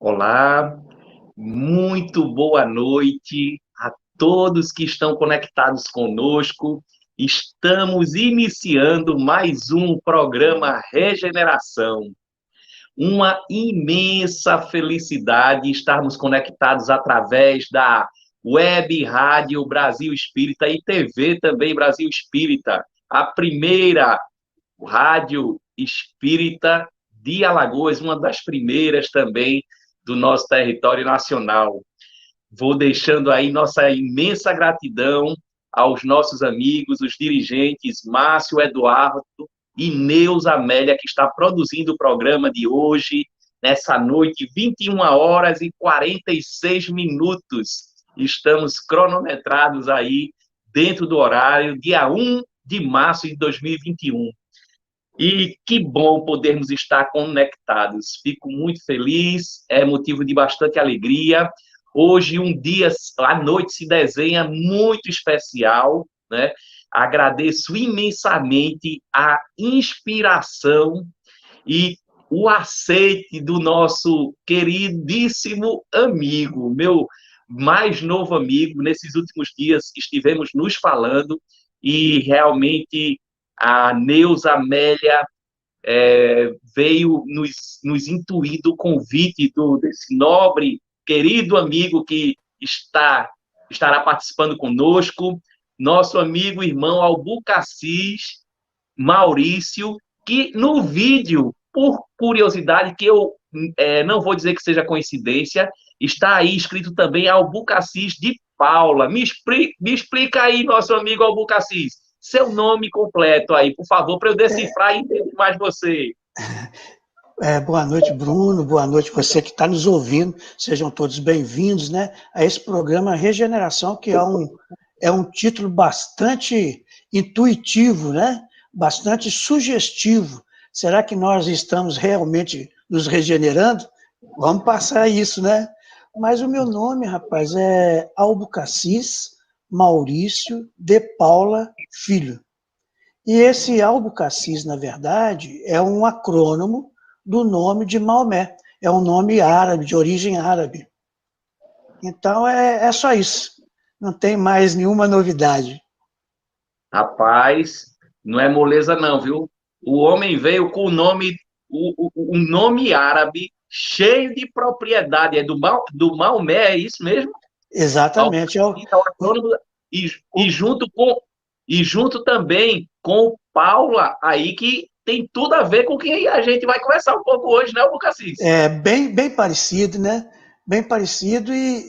Olá, muito boa noite a todos que estão conectados conosco. Estamos iniciando mais um programa Regeneração. Uma imensa felicidade estarmos conectados através da Web Rádio Brasil Espírita e TV também Brasil Espírita, a primeira rádio espírita de Alagoas, uma das primeiras também do nosso território nacional. Vou deixando aí nossa imensa gratidão aos nossos amigos, os dirigentes Márcio Eduardo e Neuza Amélia, que está produzindo o programa de hoje, nessa noite, 21h46. Estamos cronometrados aí dentro do horário, dia 1 de março de 2021. E que bom podermos estar conectados. Fico muito feliz, é motivo de bastante alegria. Hoje, um dia, a noite se desenha muito especial, né? Agradeço imensamente a inspiração e o aceite do nosso queridíssimo amigo, meu mais novo amigo. Nesses últimos dias estivemos nos falando e realmente a Neuza Amélia veio nos intuir do convite desse nobre, querido amigo que estará participando conosco, nosso amigo irmão Albucacis Maurício, que no vídeo, por curiosidade, que eu não vou dizer que seja coincidência, está aí escrito também Albucacis de Paula. Me explica aí, nosso amigo Albucacis, seu nome completo aí, por favor, para eu decifrar e entender mais você. Boa noite, Bruno. Boa noite você que está nos ouvindo. Sejam todos bem-vindos, né, a esse programa Regeneração, que é um título bastante intuitivo, né? Bastante sugestivo. Será que nós estamos realmente nos regenerando? Vamos passar isso, né? Mas o meu nome, rapaz, é Albucacis Maurício de Paula Filho. E esse Albucacis, na verdade, é um acrônimo do nome de Maomé. É um nome árabe, de origem árabe. Então, é só isso. Não tem mais nenhuma novidade. Rapaz, não é moleza não, viu? O homem veio com o nome árabe cheio de propriedade. É do Maomé, é isso mesmo? Exatamente. E, e, junto com, e junto também com o Paula, aí que tem tudo a ver com o que a gente vai conversar um pouco hoje, né, Lucas? É bem parecido, né? Bem parecido e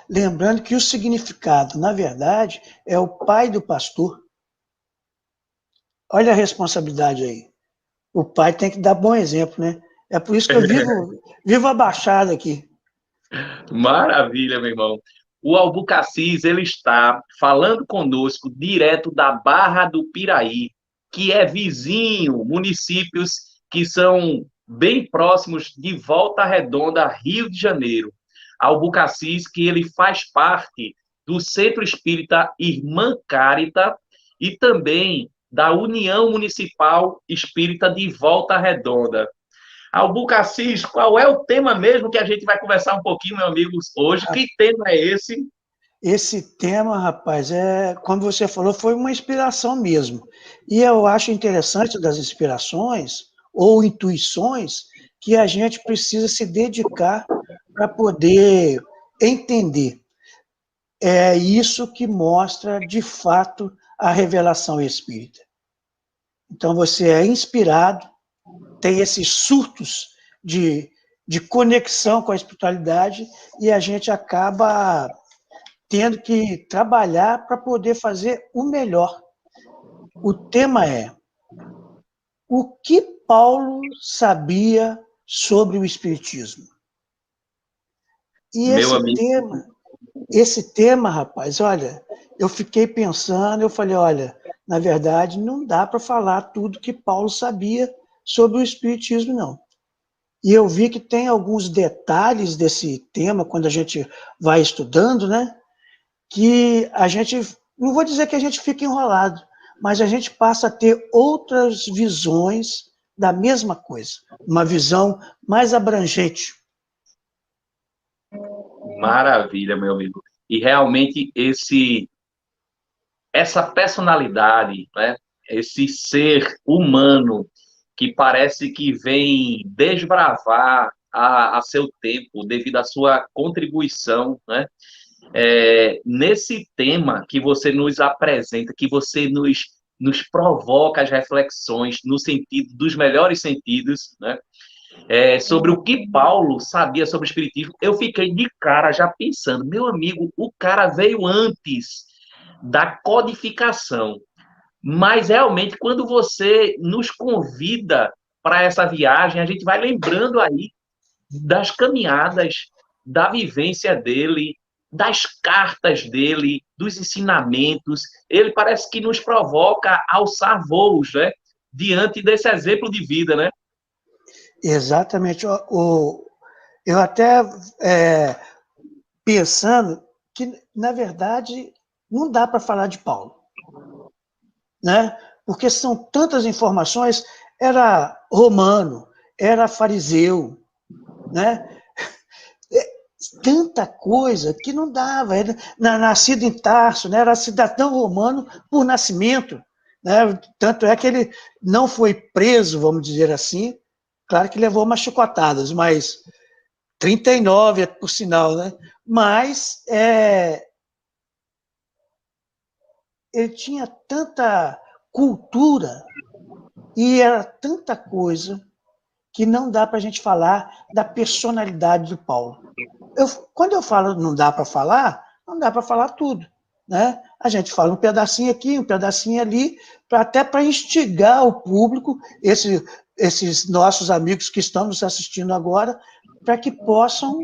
lembrando que o significado, na verdade, é o pai do pastor. Olha a responsabilidade aí. O pai tem que dar bom exemplo, né? É por isso que eu vivo abaixado aqui. Maravilha, meu irmão. O Albucacis, ele está falando conosco direto da Barra do Piraí, que é vizinho, municípios que são bem próximos de Volta Redonda, Rio de Janeiro. Albucacis, que ele faz parte do Centro Espírita Irmã Cárita e também da União Municipal Espírita de Volta Redonda. Albucacis, qual é o tema mesmo que a gente vai conversar um pouquinho, meu amigo, hoje? Que tema é esse? Esse tema, rapaz, como você falou, foi uma inspiração mesmo. E eu acho interessante das inspirações ou intuições que a gente precisa se dedicar para poder entender. É isso que mostra, de fato, a revelação espírita. Então, você é inspirado, tem esses surtos de conexão com a espiritualidade e a gente acaba tendo que trabalhar para poder fazer o melhor. O tema é: o que Paulo sabia sobre o Espiritismo? E Meu amigo. esse tema, rapaz, olha, eu fiquei pensando, eu falei, olha, na verdade, não dá para falar tudo que Paulo sabia sobre o espiritismo, não. E eu vi que tem alguns detalhes desse tema, quando a gente vai estudando, né? Que a gente, não vou dizer que a gente fica enrolado, mas a gente passa a ter outras visões da mesma coisa, uma visão mais abrangente. Maravilha, meu amigo. E realmente essa personalidade, né? Esse ser humano que parece que vem desbravar a seu tempo devido à sua contribuição, né? Nesse tema que você nos apresenta, que você nos provoca as reflexões no sentido dos melhores sentidos, né? Sobre o que Paulo sabia sobre o espiritismo, eu fiquei de cara já pensando, meu amigo, o cara veio antes da codificação, mas realmente quando você nos convida para essa viagem, a gente vai lembrando aí das caminhadas, da vivência dele, das cartas dele, dos ensinamentos. Ele parece que nos provoca a alçar voos, né? Diante desse exemplo de vida, né? Exatamente. Eu até pensando que, na verdade, não dá para falar de Paulo, né? Porque são tantas informações, era romano, era fariseu, né? Tanta coisa que não dava. Era nascido em Tarso, né? Era cidadão romano por nascimento, né? Tanto é que ele não foi preso, vamos dizer assim. Claro que levou umas chicotadas, mas 39, por sinal, né? Mas ele tinha tanta cultura e era tanta coisa que não dá para a gente falar da personalidade do Paulo. Quando eu falo não dá para falar, não dá para falar tudo, né? A gente fala um pedacinho aqui, um pedacinho ali, até para instigar o público, esses nossos amigos que estão nos assistindo agora, para que possam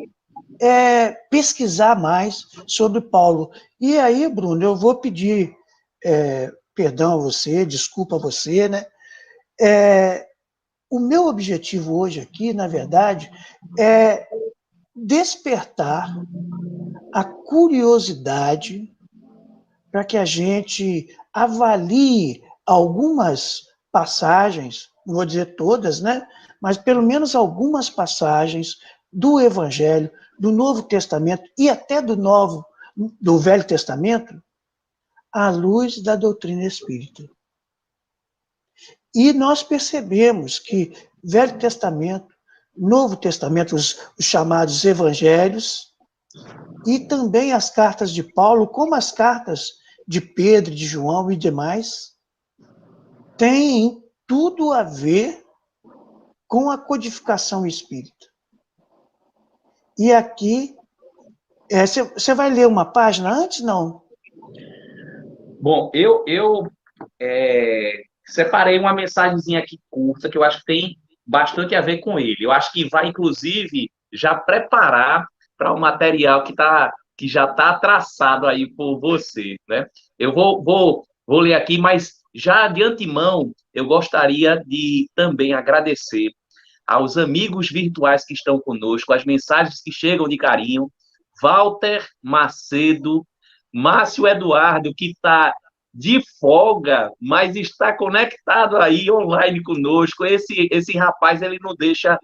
pesquisar mais sobre Paulo. E aí, Bruno, eu vou pedir perdão a você, desculpa a você, né? O meu objetivo hoje aqui, na verdade, é despertar a curiosidade para que a gente avalie algumas passagens, não vou dizer todas, né? Mas pelo menos algumas passagens do Evangelho, do Novo Testamento e até do Velho Testamento, à luz da doutrina espírita. E nós percebemos que Velho Testamento, Novo Testamento, os chamados evangelhos, e também as cartas de Paulo, como as cartas de Pedro, de João e demais, têm tudo a ver com a codificação espírita. E aqui, você vai ler uma página antes, não? Bom, eu separei uma mensagenzinha aqui curta que eu acho que tem bastante a ver com ele. Eu acho que vai, inclusive, já preparar para o material que já está traçado aí por você, né? Eu vou ler aqui, mas já de antemão eu gostaria de também agradecer aos amigos virtuais que estão conosco, as mensagens que chegam de carinho, Walter Macedo, Márcio Eduardo, que está de folga, mas está conectado aí online conosco. Esse rapaz, ele não deixa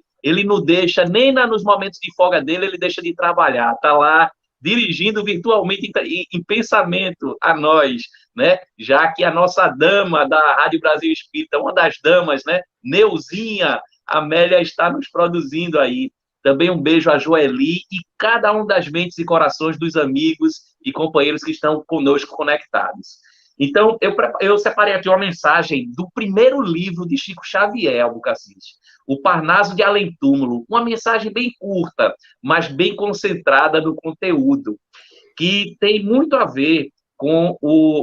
nem nos momentos de folga dele, ele deixa de trabalhar. Está lá dirigindo virtualmente em pensamento a nós, né? Já que a nossa dama da Rádio Brasil Espírita, uma das damas, né? Neuzinha Amélia, está nos produzindo aí. Também um beijo a Joeli e cada um das mentes e corações dos amigos e companheiros que estão conosco conectados. Então, eu separei aqui uma mensagem do primeiro livro de Chico Xavier, Albucacis, O Parnaso de Além Túmulo. Uma mensagem bem curta, mas bem concentrada no conteúdo, que tem muito a ver com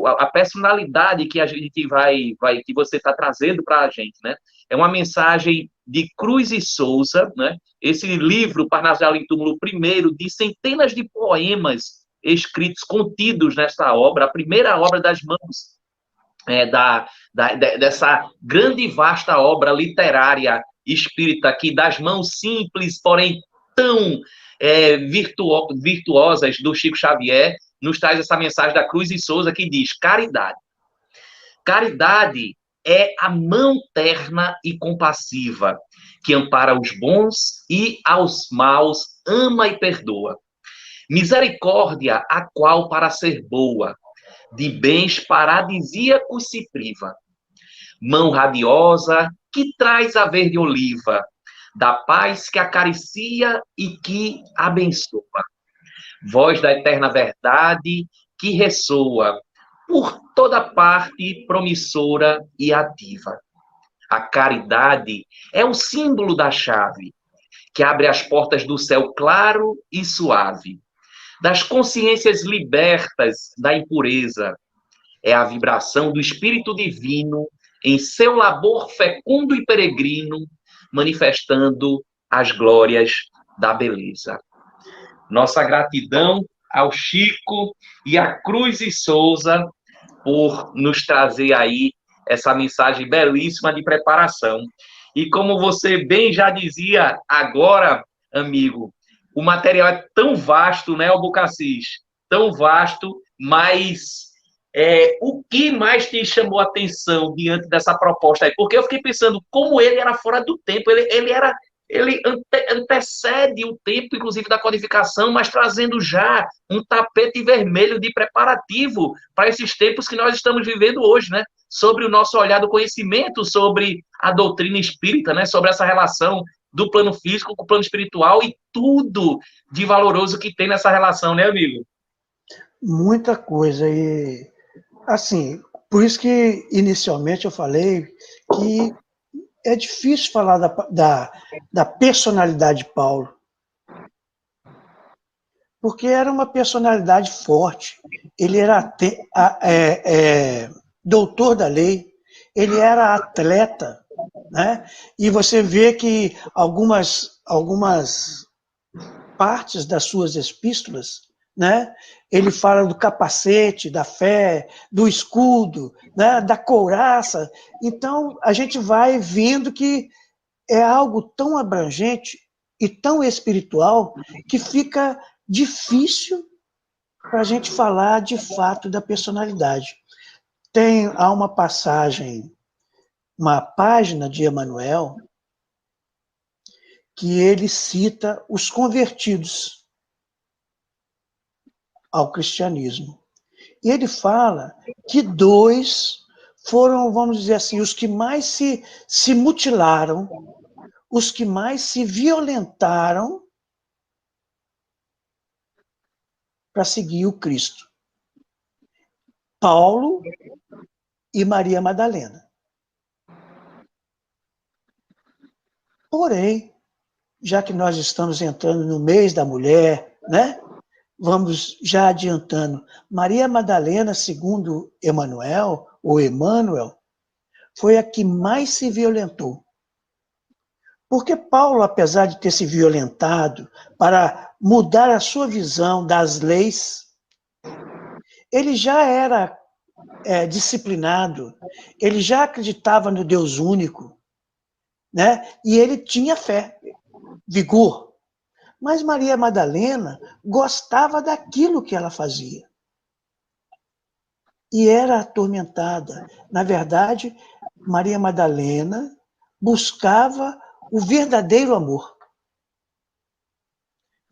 a personalidade que a gente que você está trazendo para a gente, né? É uma mensagem de Cruz e Souza, né? Esse livro, Parnaso de Além Túmulo, primeiro de centenas de poemas escritos, contidos nesta obra, a primeira obra das mãos dessa grande e vasta obra literária espírita que, das mãos simples, porém tão virtuosas do Chico Xavier, nos traz essa mensagem da Cruz e Souza que diz: caridade. Caridade é a mão terna e compassiva que ampara os bons e aos maus ama e perdoa. Misericórdia, a qual para ser boa, de bens paradisíacos se priva. Mão radiosa, que traz a verde oliva, da paz que acaricia e que abençoa. Voz da eterna verdade, que ressoa, por toda parte promissora e ativa. A caridade é o símbolo da chave, que abre as portas do céu claro e suave, das consciências libertas da impureza. É a vibração do Espírito Divino em seu labor fecundo e peregrino, manifestando as glórias da beleza. Nossa gratidão ao Chico e à Cruz e Souza por nos trazer aí essa mensagem belíssima de preparação. E como você bem já dizia agora, amigo, o material é tão vasto, né, Albucacis? Tão vasto, mas o que mais te chamou a atenção diante dessa proposta aí? Porque eu fiquei pensando como ele era fora do tempo, ele antecede o tempo, inclusive, da codificação, mas trazendo já um tapete vermelho de preparativo para esses tempos que nós estamos vivendo hoje, né? Sobre o nosso olhar do conhecimento, sobre a doutrina espírita, né? Sobre essa relação do plano físico com o plano espiritual e tudo de valoroso que tem nessa relação, né, amigo? Muita coisa. E, assim, por isso que inicialmente eu falei que é difícil falar da personalidade de Paulo, porque era uma personalidade forte. Ele era doutor da lei, ele era atleta, né? E você vê que algumas partes das suas epístolas, né? Ele fala do capacete, da fé, do escudo, né? Da couraça. Então, a gente vai vendo que é algo tão abrangente e tão espiritual que fica difícil para a gente falar de fato da personalidade. Há uma passagem, uma página de Emmanuel, que ele cita os convertidos ao cristianismo. E ele fala que 2 foram, vamos dizer assim, os que mais se mutilaram, os que mais se violentaram para seguir o Cristo. Paulo e Maria Madalena. Porém, já que nós estamos entrando no mês da mulher, né? Vamos já adiantando. Maria Madalena, segundo Emmanuel, ou Emmanuel, foi a que mais se violentou. Porque Paulo, apesar de ter se violentado para mudar a sua visão das leis, ele já era disciplinado, ele já acreditava no Deus único, né? E ele tinha fé, vigor. Mas Maria Madalena gostava daquilo que ela fazia. E era atormentada. Na verdade, Maria Madalena buscava o verdadeiro amor.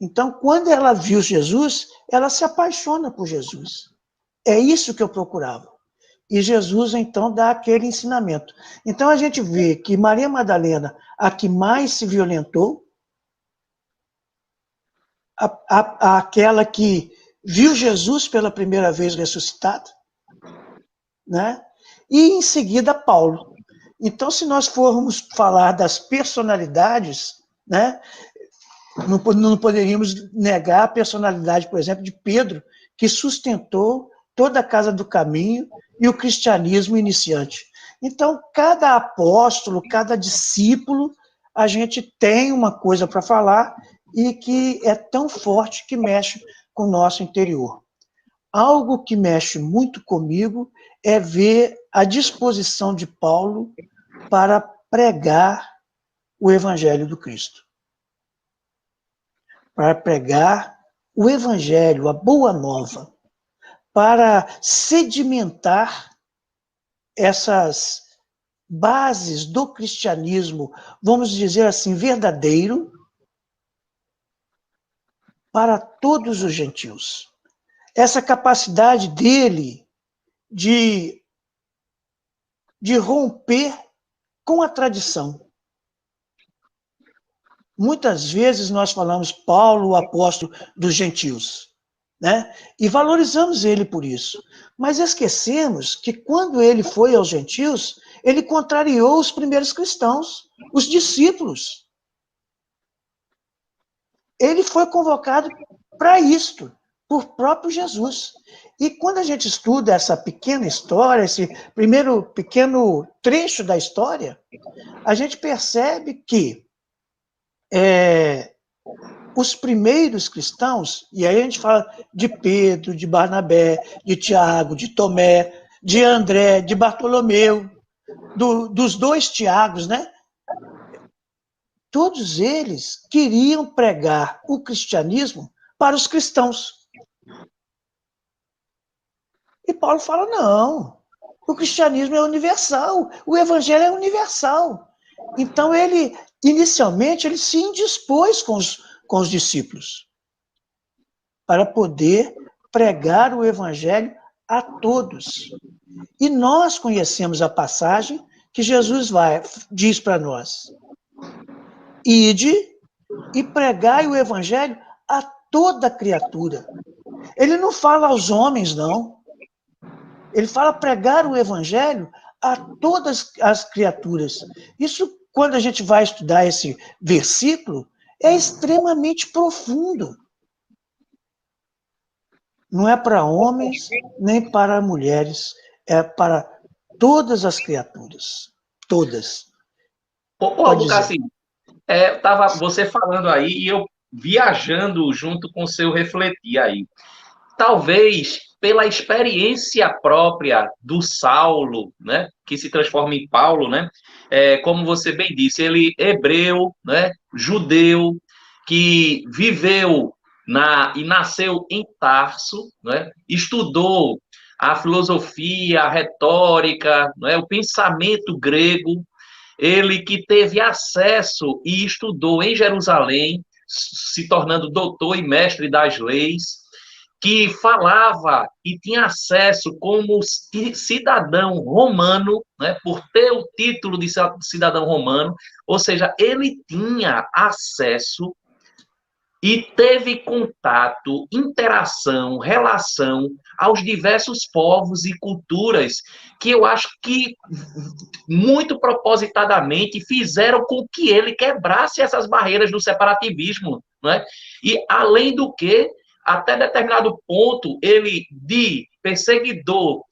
Então, quando ela viu Jesus, ela se apaixona por Jesus. É isso que eu procurava. E Jesus, então, dá aquele ensinamento. Então, a gente vê que Maria Madalena, a que mais se violentou, aquela que viu Jesus pela primeira vez ressuscitado, né? E em seguida Paulo. Então, se nós formos falar das personalidades, né, não poderíamos negar a personalidade, por exemplo, de Pedro, que sustentou toda a casa do caminho e o cristianismo iniciante. Então, cada apóstolo, cada discípulo, a gente tem uma coisa para falar e que é tão forte que mexe com o nosso interior. Algo que mexe muito comigo é ver a disposição de Paulo para pregar o Evangelho do Cristo. Para pregar o Evangelho, a Boa Nova, para sedimentar essas bases do cristianismo, vamos dizer assim, verdadeiro, para todos os gentios. Essa capacidade dele de romper com a tradição. Muitas vezes nós falamos Paulo, o apóstolo dos gentios, né? E valorizamos ele por isso. Mas esquecemos que quando ele foi aos gentios, ele contrariou os primeiros cristãos, os discípulos. Ele foi convocado para isto, por próprio Jesus. E quando a gente estuda essa pequena história, esse primeiro pequeno trecho da história, a gente percebe que os primeiros cristãos, e aí a gente fala de Pedro, de Barnabé, de Tiago, de Tomé, de André, de Bartolomeu, dos dois Tiagos, né? Todos eles queriam pregar o cristianismo para os cristãos. E Paulo fala, não, o cristianismo é universal, o evangelho é universal. Então, inicialmente, ele se indispôs com os discípulos para poder pregar o evangelho a todos. E nós conhecemos a passagem que Jesus diz para nós, ide e pregai o evangelho a toda criatura. Ele não fala aos homens, não. Ele fala pregar o evangelho a todas as criaturas. Isso, quando a gente vai estudar esse versículo, é extremamente profundo. Não é para homens, nem para mulheres, é para todas as criaturas. Todas. Ô Albuquerque, estava você falando aí e eu viajando junto com o seu refletir aí. Talvez pela experiência própria do Saulo, né, que se transforma em Paulo, né, como você bem disse, ele hebreu, né, judeu, que viveu e nasceu em Tarso, né, estudou a filosofia, a retórica, né, o pensamento grego, ele que teve acesso e estudou em Jerusalém, se tornando doutor e mestre das leis, que falava e tinha acesso como cidadão romano, né, por ter o título de cidadão romano, ou seja, ele tinha acesso e teve contato, interação, relação aos diversos povos e culturas que eu acho que muito propositadamente fizeram com que ele quebrasse essas barreiras do separativismo, né? E além do que, até determinado ponto, ele, de perseguidor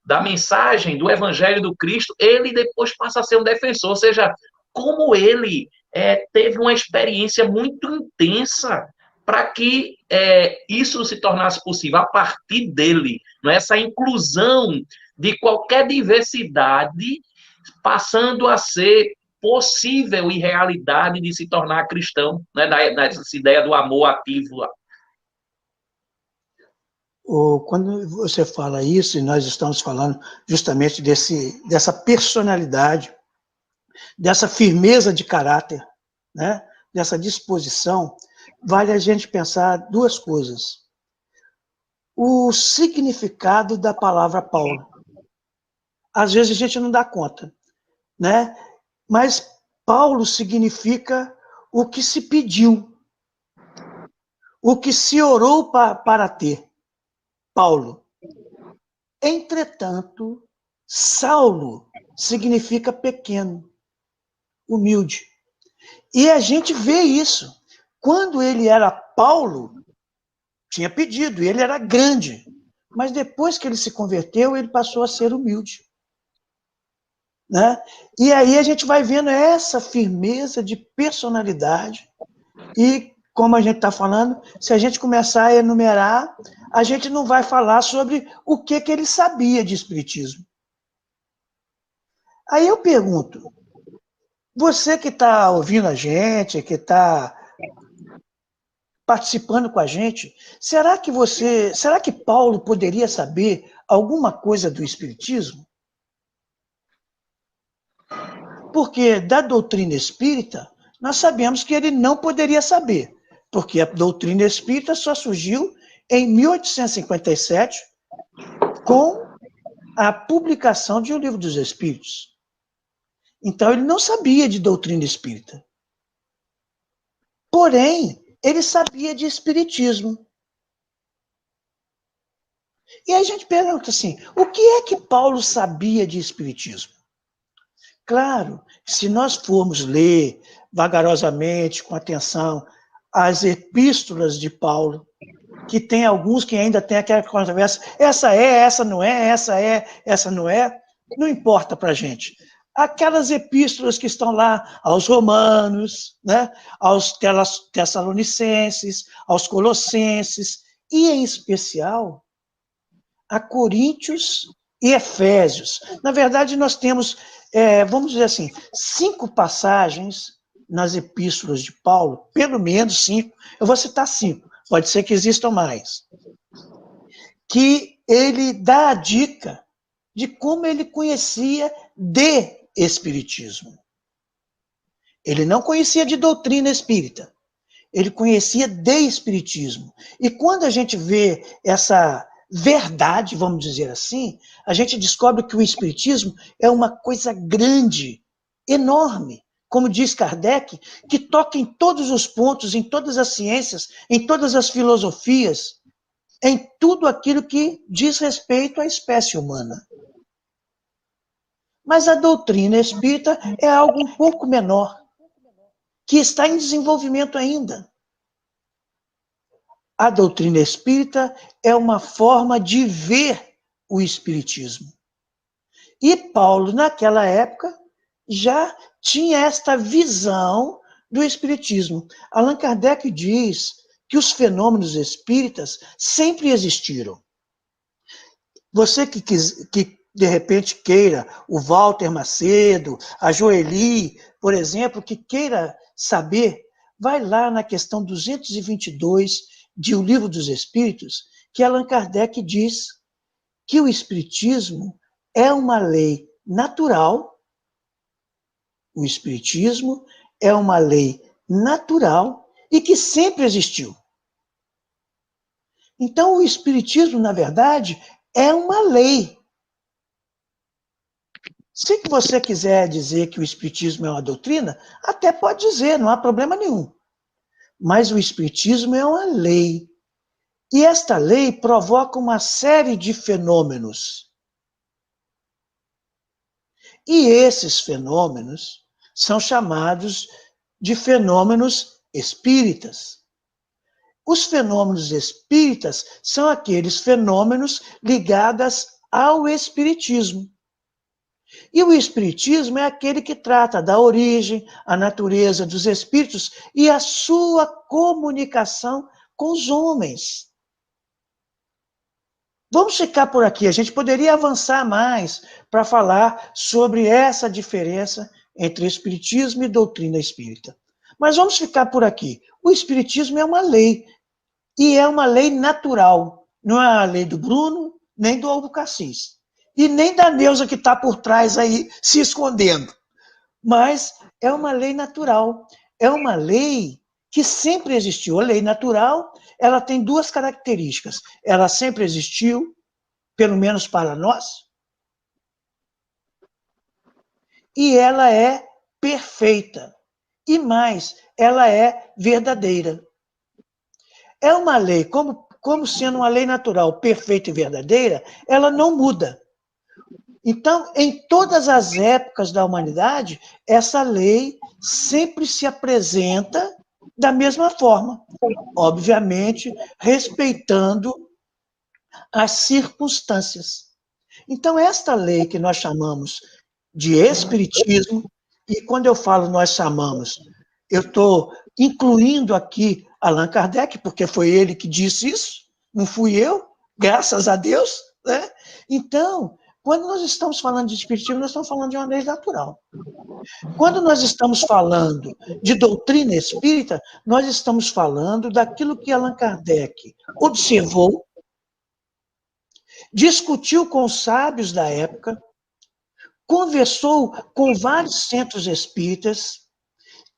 da mensagem do Evangelho do Cristo, ele depois passa a ser um defensor, ou seja, como ele teve uma experiência muito intensa para que isso se tornasse possível a partir dele, não é? Essa inclusão de qualquer diversidade passando a ser possível e realidade de se tornar cristão, né? Dessa ideia do amor ativo. Quando você fala isso, e nós estamos falando justamente dessa personalidade, dessa firmeza de caráter, né? Dessa disposição, vale a gente pensar duas coisas. O significado da palavra Paulo. Às vezes a gente não dá conta, né? Mas Paulo significa o que se pediu, o que se orou para ter. Paulo. Entretanto, Saulo significa pequeno, humilde. E a gente vê isso. Quando ele era Paulo, tinha pedido, e ele era grande. Mas depois que ele se converteu, ele passou a ser humilde. Né? E aí a gente vai vendo essa firmeza de personalidade. E, como a gente está falando, se a gente começar a enumerar, a gente não vai falar sobre o que ele sabia de espiritismo. Aí eu pergunto, você que está ouvindo a gente, que está participando com a gente, será que Paulo poderia saber alguma coisa do espiritismo? Porque da doutrina espírita, nós sabemos que ele não poderia saber, porque a doutrina espírita só surgiu em 1857 com a publicação de O Livro dos Espíritos. Então, ele não sabia de doutrina espírita. Porém, ele sabia de espiritismo. E aí a gente pergunta assim, o que é que Paulo sabia de espiritismo? Claro, se nós formos ler vagarosamente, com atenção, as epístolas de Paulo, que tem alguns que ainda tem aquela controvérsia, essa não é, essa não é, não importa para a gente. Aquelas epístolas que estão lá aos Romanos, né, aos Tessalonicenses, aos Colossenses, e em especial a Coríntios e Efésios. Na verdade, nós temos, vamos dizer assim, 5 passagens nas epístolas de Paulo, pelo menos 5, eu vou citar 5, pode ser que existam mais, que ele dá a dica de como ele conhecia de espiritismo. Ele não conhecia de doutrina espírita, ele conhecia de espiritismo. E quando a gente vê essa verdade, vamos dizer assim, a gente descobre que o espiritismo é uma coisa grande, enorme, como diz Kardec, que toca em todos os pontos, em todas as ciências, em todas as filosofias, em tudo aquilo que diz respeito à espécie humana. Mas a doutrina espírita é algo um pouco menor, que está em desenvolvimento ainda. A doutrina espírita é uma forma de ver o espiritismo. E Paulo, naquela época, já tinha esta visão do espiritismo. Allan Kardec diz que os fenômenos espíritas sempre existiram. Você que de repente queira, o Walter Macedo, a Joeli, por exemplo, que queira saber, vai lá na questão 222 de O Livro dos Espíritos, que Allan Kardec diz que o espiritismo é uma lei natural, o espiritismo é uma lei natural e que sempre existiu. Então, o espiritismo, na verdade, é uma lei. Se você quiser dizer que o espiritismo é uma doutrina, até pode dizer, não há problema nenhum. Mas o espiritismo é uma lei. E esta lei provoca uma série de fenômenos. E esses fenômenos são chamados de fenômenos espíritas. Os fenômenos espíritas são aqueles fenômenos ligados ao espiritismo. E o espiritismo é aquele que trata da origem, a natureza dos espíritos e a sua comunicação com os homens. Vamos ficar por aqui. A gente poderia avançar mais para falar sobre essa diferença entre espiritismo e doutrina espírita. Mas vamos ficar por aqui. O espiritismo é uma lei, e é uma lei natural. Não é a lei do Bruno, nem do Aldo Cassis. E nem da Neuza que está por trás aí se escondendo. Mas é uma lei natural. É uma lei que sempre existiu. A lei natural, ela tem 2 características. Ela sempre existiu, pelo menos para nós, e ela é perfeita. E mais, ela é verdadeira. É uma lei, como sendo uma lei natural, perfeita e verdadeira, ela não muda. Então, em todas as épocas da humanidade, essa lei sempre se apresenta da mesma forma, obviamente, respeitando as circunstâncias. Então, esta lei que nós chamamos de espiritismo, e quando eu falo nós chamamos, eu estou incluindo aqui Allan Kardec, porque foi ele que disse isso, não fui eu, graças a Deus, né? Então, quando nós estamos falando de espiritismo, nós estamos falando de uma lei natural. Quando nós estamos falando de doutrina espírita, nós estamos falando daquilo que Allan Kardec observou, discutiu com os sábios da época, conversou com vários centros espíritas,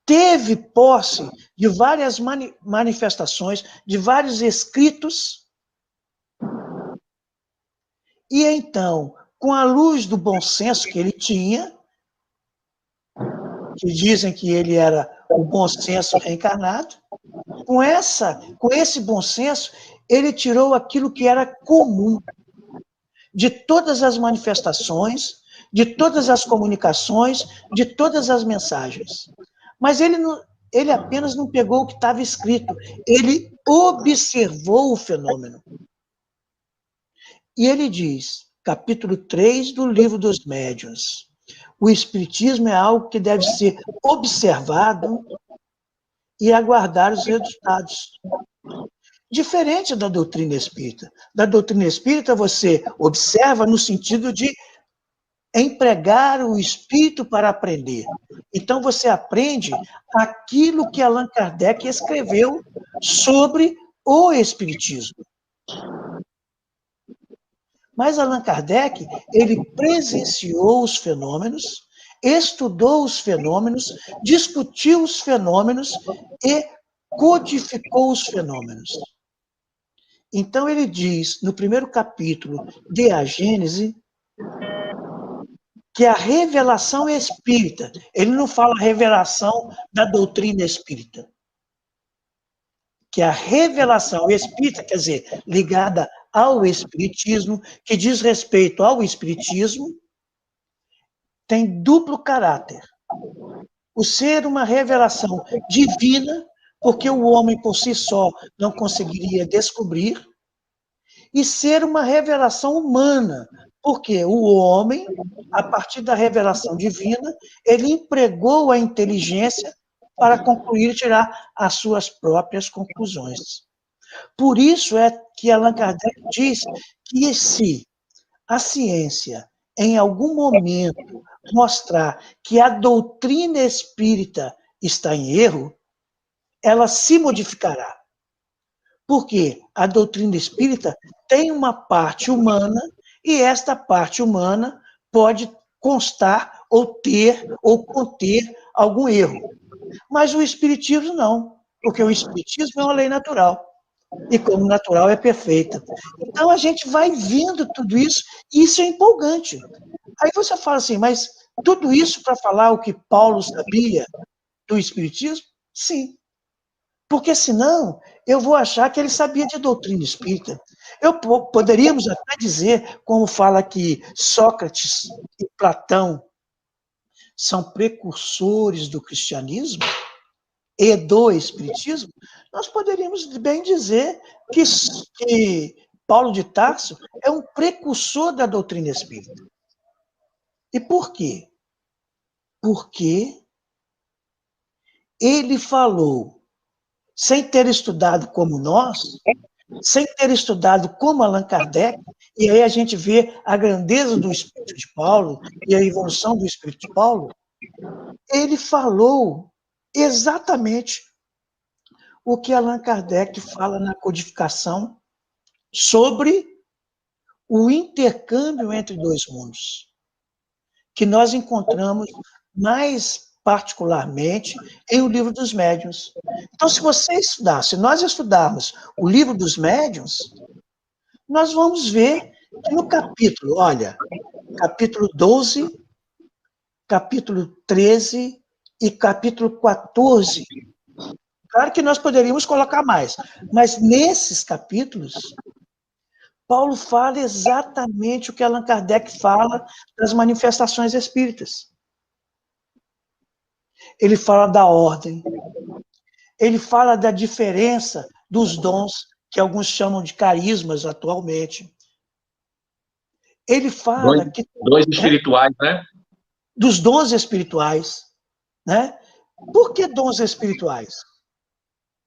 teve posse de várias manifestações, de vários escritos, e então, com a luz do bom senso que ele tinha, que dizem que ele era o bom senso reencarnado, com esse bom senso, ele tirou aquilo que era comum de todas as manifestações, de todas as comunicações, de todas as mensagens. Mas ele apenas não pegou o que estava escrito, ele observou o fenômeno. E ele diz, capítulo 3 do Livro dos Médiuns, o espiritismo é algo que deve ser observado e aguardar os resultados. Diferente da doutrina espírita. Da doutrina espírita, você observa no sentido de empregar o espírito para aprender. Então, você aprende aquilo que Allan Kardec escreveu sobre o espiritismo. Mas Allan Kardec, ele presenciou os fenômenos, estudou os fenômenos, discutiu os fenômenos e codificou os fenômenos. Então, ele diz, no primeiro capítulo de A Gênese, que a revelação espírita, ele não fala revelação da doutrina espírita, que a revelação espírita, quer dizer, ligada ao espiritismo, que diz respeito ao espiritismo, tem duplo caráter. O ser uma revelação divina, porque o homem por si só não conseguiria descobrir, e ser uma revelação humana, porque o homem, a partir da revelação divina, ele empregou a inteligência para concluir e tirar as suas próprias conclusões. Por isso é que Allan Kardec diz que se a ciência, em algum momento, mostrar que a doutrina espírita está em erro, ela se modificará. Porque a doutrina espírita tem uma parte humana e esta parte humana pode constar ou ter ou conter algum erro. Mas o espiritismo não, porque o espiritismo é uma lei natural. E como natural é perfeita. Então a gente vai vendo tudo isso, e isso é empolgante. Aí você fala assim, mas tudo isso para falar o que Paulo sabia do espiritismo? Sim. Porque senão eu vou achar que ele sabia de doutrina espírita. Poderíamos até dizer, como fala que Sócrates e Platão são precursores do cristianismo e do espiritismo, nós poderíamos bem dizer que Paulo de Tarso é um precursor da doutrina espírita. E por quê? Porque ele falou, sem ter estudado como nós, sem ter estudado como Allan Kardec, e aí a gente vê a grandeza do espírito de Paulo e a evolução do espírito de Paulo, ele falou exatamente o que Allan Kardec fala na codificação sobre o intercâmbio entre dois mundos, que nós encontramos mais particularmente em O Livro dos Médiuns. Então, se nós estudarmos O Livro dos Médiuns, nós vamos ver que no capítulo, olha, capítulo 12, capítulo 13 e capítulo 14, claro que nós poderíamos colocar mais, mas nesses capítulos, Paulo fala exatamente o que Allan Kardec fala das manifestações espíritas. Ele fala da ordem, ele fala da diferença dos dons, que alguns chamam de carismas atualmente. Ele fala dons espirituais, né? Dos dons espirituais, né? Por que dons espirituais?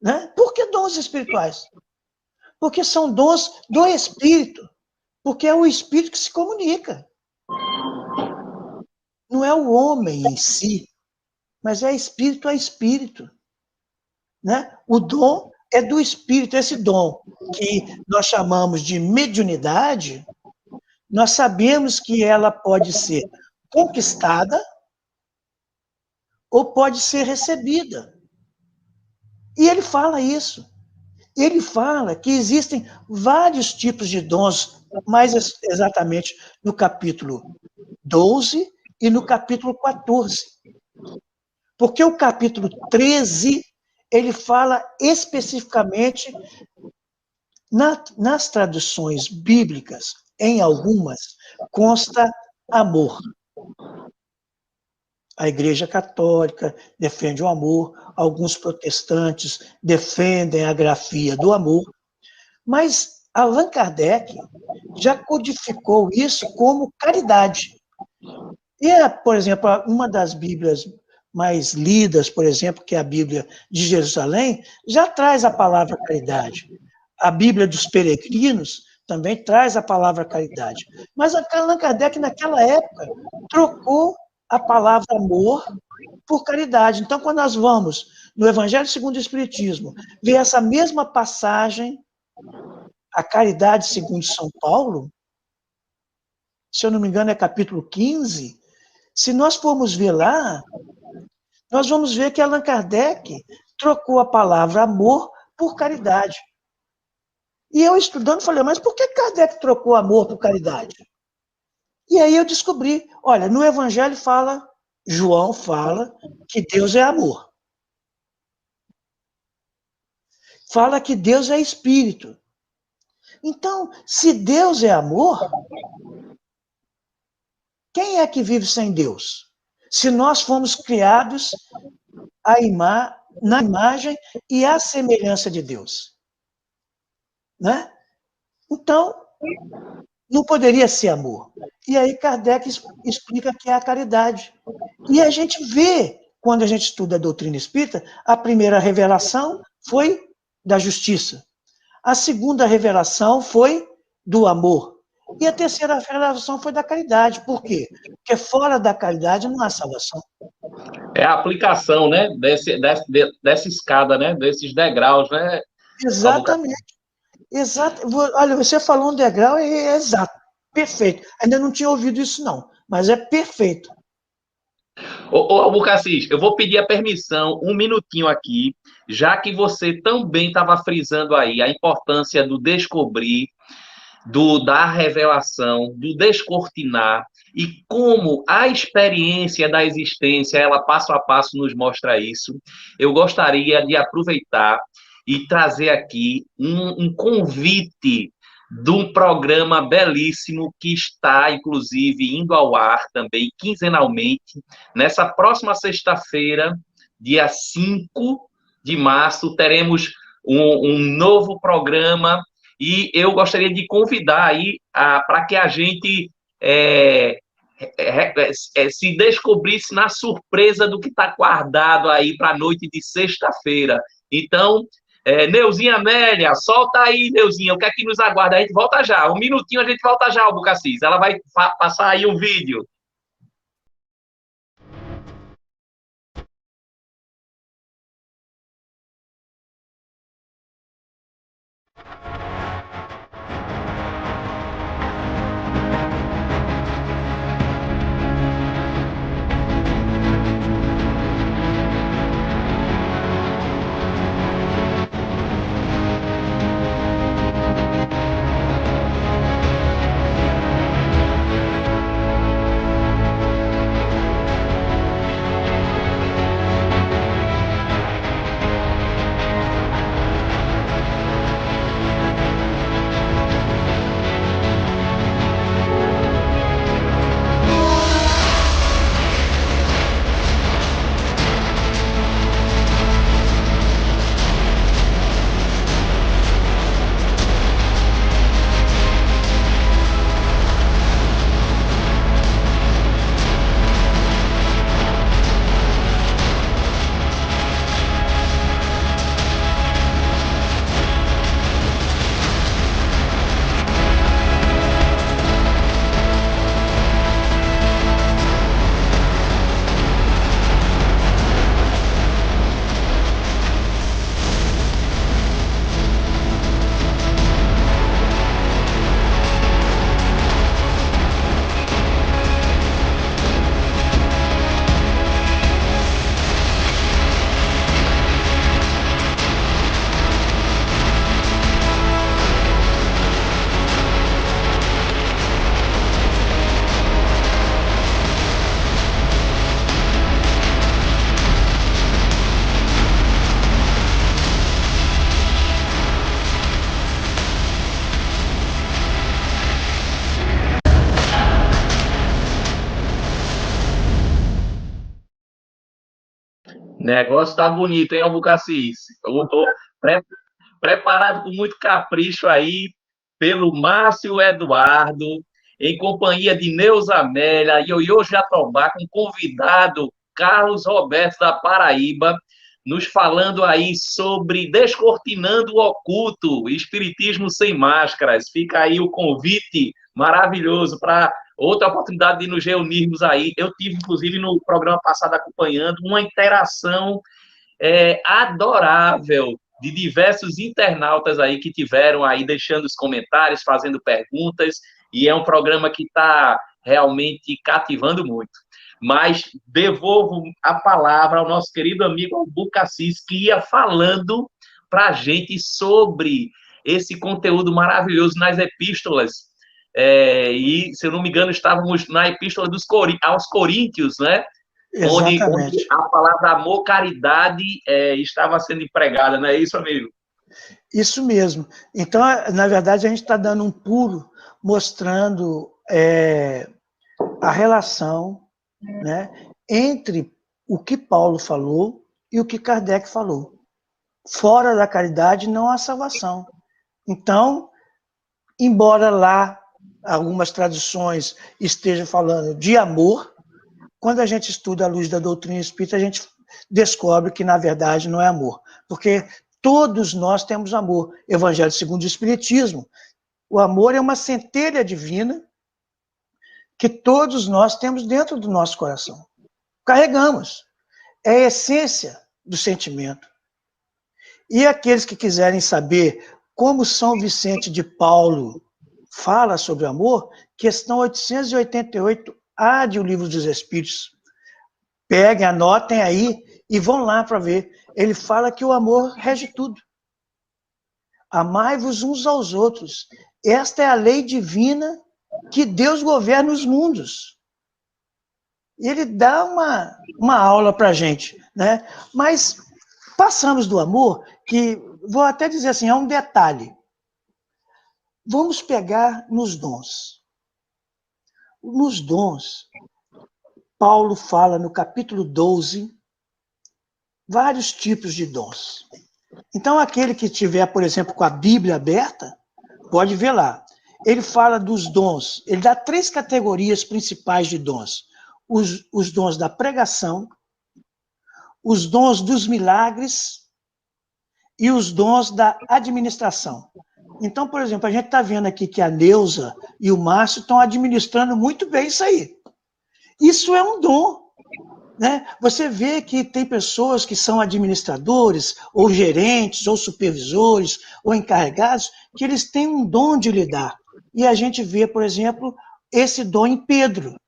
Né? Por que dons espirituais? Porque são dons do Espírito. Porque é o Espírito que se comunica. Não é o homem em si, mas é espírito a espírito. Né? O dom é do Espírito. Esse dom que nós chamamos de mediunidade, nós sabemos que ela pode ser conquistada ou pode ser recebida. E ele fala isso. Ele fala que existem vários tipos de dons, mais exatamente no capítulo 12 e no capítulo 14. Porque o capítulo 13, ele fala especificamente, nas traduções bíblicas, em algumas, consta amor. A Igreja Católica defende o amor, alguns protestantes defendem a grafia do amor, mas Allan Kardec já codificou isso como caridade. E, por exemplo, uma das Bíblias mais lidas, por exemplo, que é a Bíblia de Jerusalém, já traz a palavra caridade. A Bíblia dos Peregrinos também traz a palavra caridade. Mas Allan Kardec, naquela época, trocou a palavra amor por caridade. Então, quando nós vamos no Evangelho segundo o Espiritismo, ver essa mesma passagem, a caridade segundo São Paulo, se eu não me engano é capítulo 15, se nós formos ver lá, nós vamos ver que Allan Kardec trocou a palavra amor por caridade. E eu estudando falei, mas por que Kardec trocou amor por caridade? E aí eu descobri, olha, no Evangelho João fala que Deus é amor. Fala que Deus é espírito. Então, se Deus é amor, quem é que vive sem Deus? Se nós fomos criados na imagem e à semelhança de Deus. Né? Então, não poderia ser amor. E aí Kardec explica que é a caridade. E a gente vê, quando a gente estuda a doutrina espírita, a primeira revelação foi da justiça. A segunda revelação foi do amor. E a terceira revelação foi da caridade. Por quê? Porque fora da caridade não há salvação. É a aplicação, né, dessa escada, né, desses degraus, né? Exatamente. Exato. Olha, você falou um degrau e é exato. Perfeito. Ainda não tinha ouvido isso, não. Mas é perfeito. Ô, Albucacis, eu vou pedir a permissão, um minutinho aqui, já que você também estava frisando aí a importância do descobrir, da revelação, do descortinar, e como a experiência da existência, ela passo a passo nos mostra isso. Eu gostaria de aproveitar e trazer aqui um convite de um programa belíssimo que está, inclusive, indo ao ar também quinzenalmente. Nessa próxima sexta-feira, dia 5 de março, teremos um novo programa e eu gostaria de convidar aí para que a gente se descobrisse na surpresa do que está guardado aí para a noite de sexta-feira. Então, Neuzinha Amélia, solta aí, Neuzinha, o que é que nos aguarda? A gente volta já, um minutinho a gente volta já, Albucacis. Ela vai passar aí um vídeo. O negócio tá bonito, hein, Albucacis? Eu tô pre- preparado com muito capricho aí pelo Márcio Eduardo, em companhia de Neuza Amélia, Ioiô Jatobá, com convidado Carlos Roberto da Paraíba, nos falando aí sobre Descortinando o Oculto, Espiritismo Sem Máscaras. Fica aí o convite maravilhoso para outra oportunidade de nos reunirmos aí. Eu tive, inclusive, no programa passado acompanhando uma interação adorável de diversos internautas aí que tiveram aí deixando os comentários, fazendo perguntas, e é um programa que está realmente cativando muito. Mas devolvo a palavra ao nosso querido amigo Albucacis, que ia falando para a gente sobre esse conteúdo maravilhoso nas epístolas. E, se eu não me engano, estávamos na epístola aos Coríntios, né? Onde Exatamente. a palavra amor, caridade estava sendo empregada, não é isso, amigo? Isso mesmo. Então, na verdade, a gente está dando um pulo mostrando a relação, né, entre o que Paulo falou e o que Kardec falou. Fora da caridade não há salvação. Então, embora lá algumas tradições estejam falando de amor, quando a gente estuda a luz da doutrina espírita, a gente descobre que, na verdade, não é amor. Porque todos nós temos amor. Evangelho segundo o Espiritismo. O amor é uma centelha divina que todos nós temos dentro do nosso coração. Carregamos. É a essência do sentimento. E aqueles que quiserem saber como São Vicente de Paulo fala sobre amor, questão 888A de O Livro dos Espíritos. Peguem, anotem aí e vão lá para ver. Ele fala que o amor rege tudo. Amai-vos uns aos outros. Esta é a lei divina que Deus governa os mundos. E ele dá uma aula para a gente, né? Mas passamos do amor, que vou até dizer assim, é um detalhe. Vamos pegar nos dons. Nos dons, Paulo fala no capítulo 12, vários tipos de dons. Então, aquele que tiver, por exemplo, com a Bíblia aberta, pode ver lá. Ele fala dos dons, ele dá 3 categorias principais de dons. Os dons da pregação, os dons dos milagres e os dons da administração. Então, por exemplo, a gente está vendo aqui que a Neuza e o Márcio estão administrando muito bem isso aí. Isso é um dom. Né? Você vê que tem pessoas que são administradores, ou gerentes, ou supervisores, ou encarregados, que eles têm um dom de lidar. E a gente vê, por exemplo, esse dom em Pedro.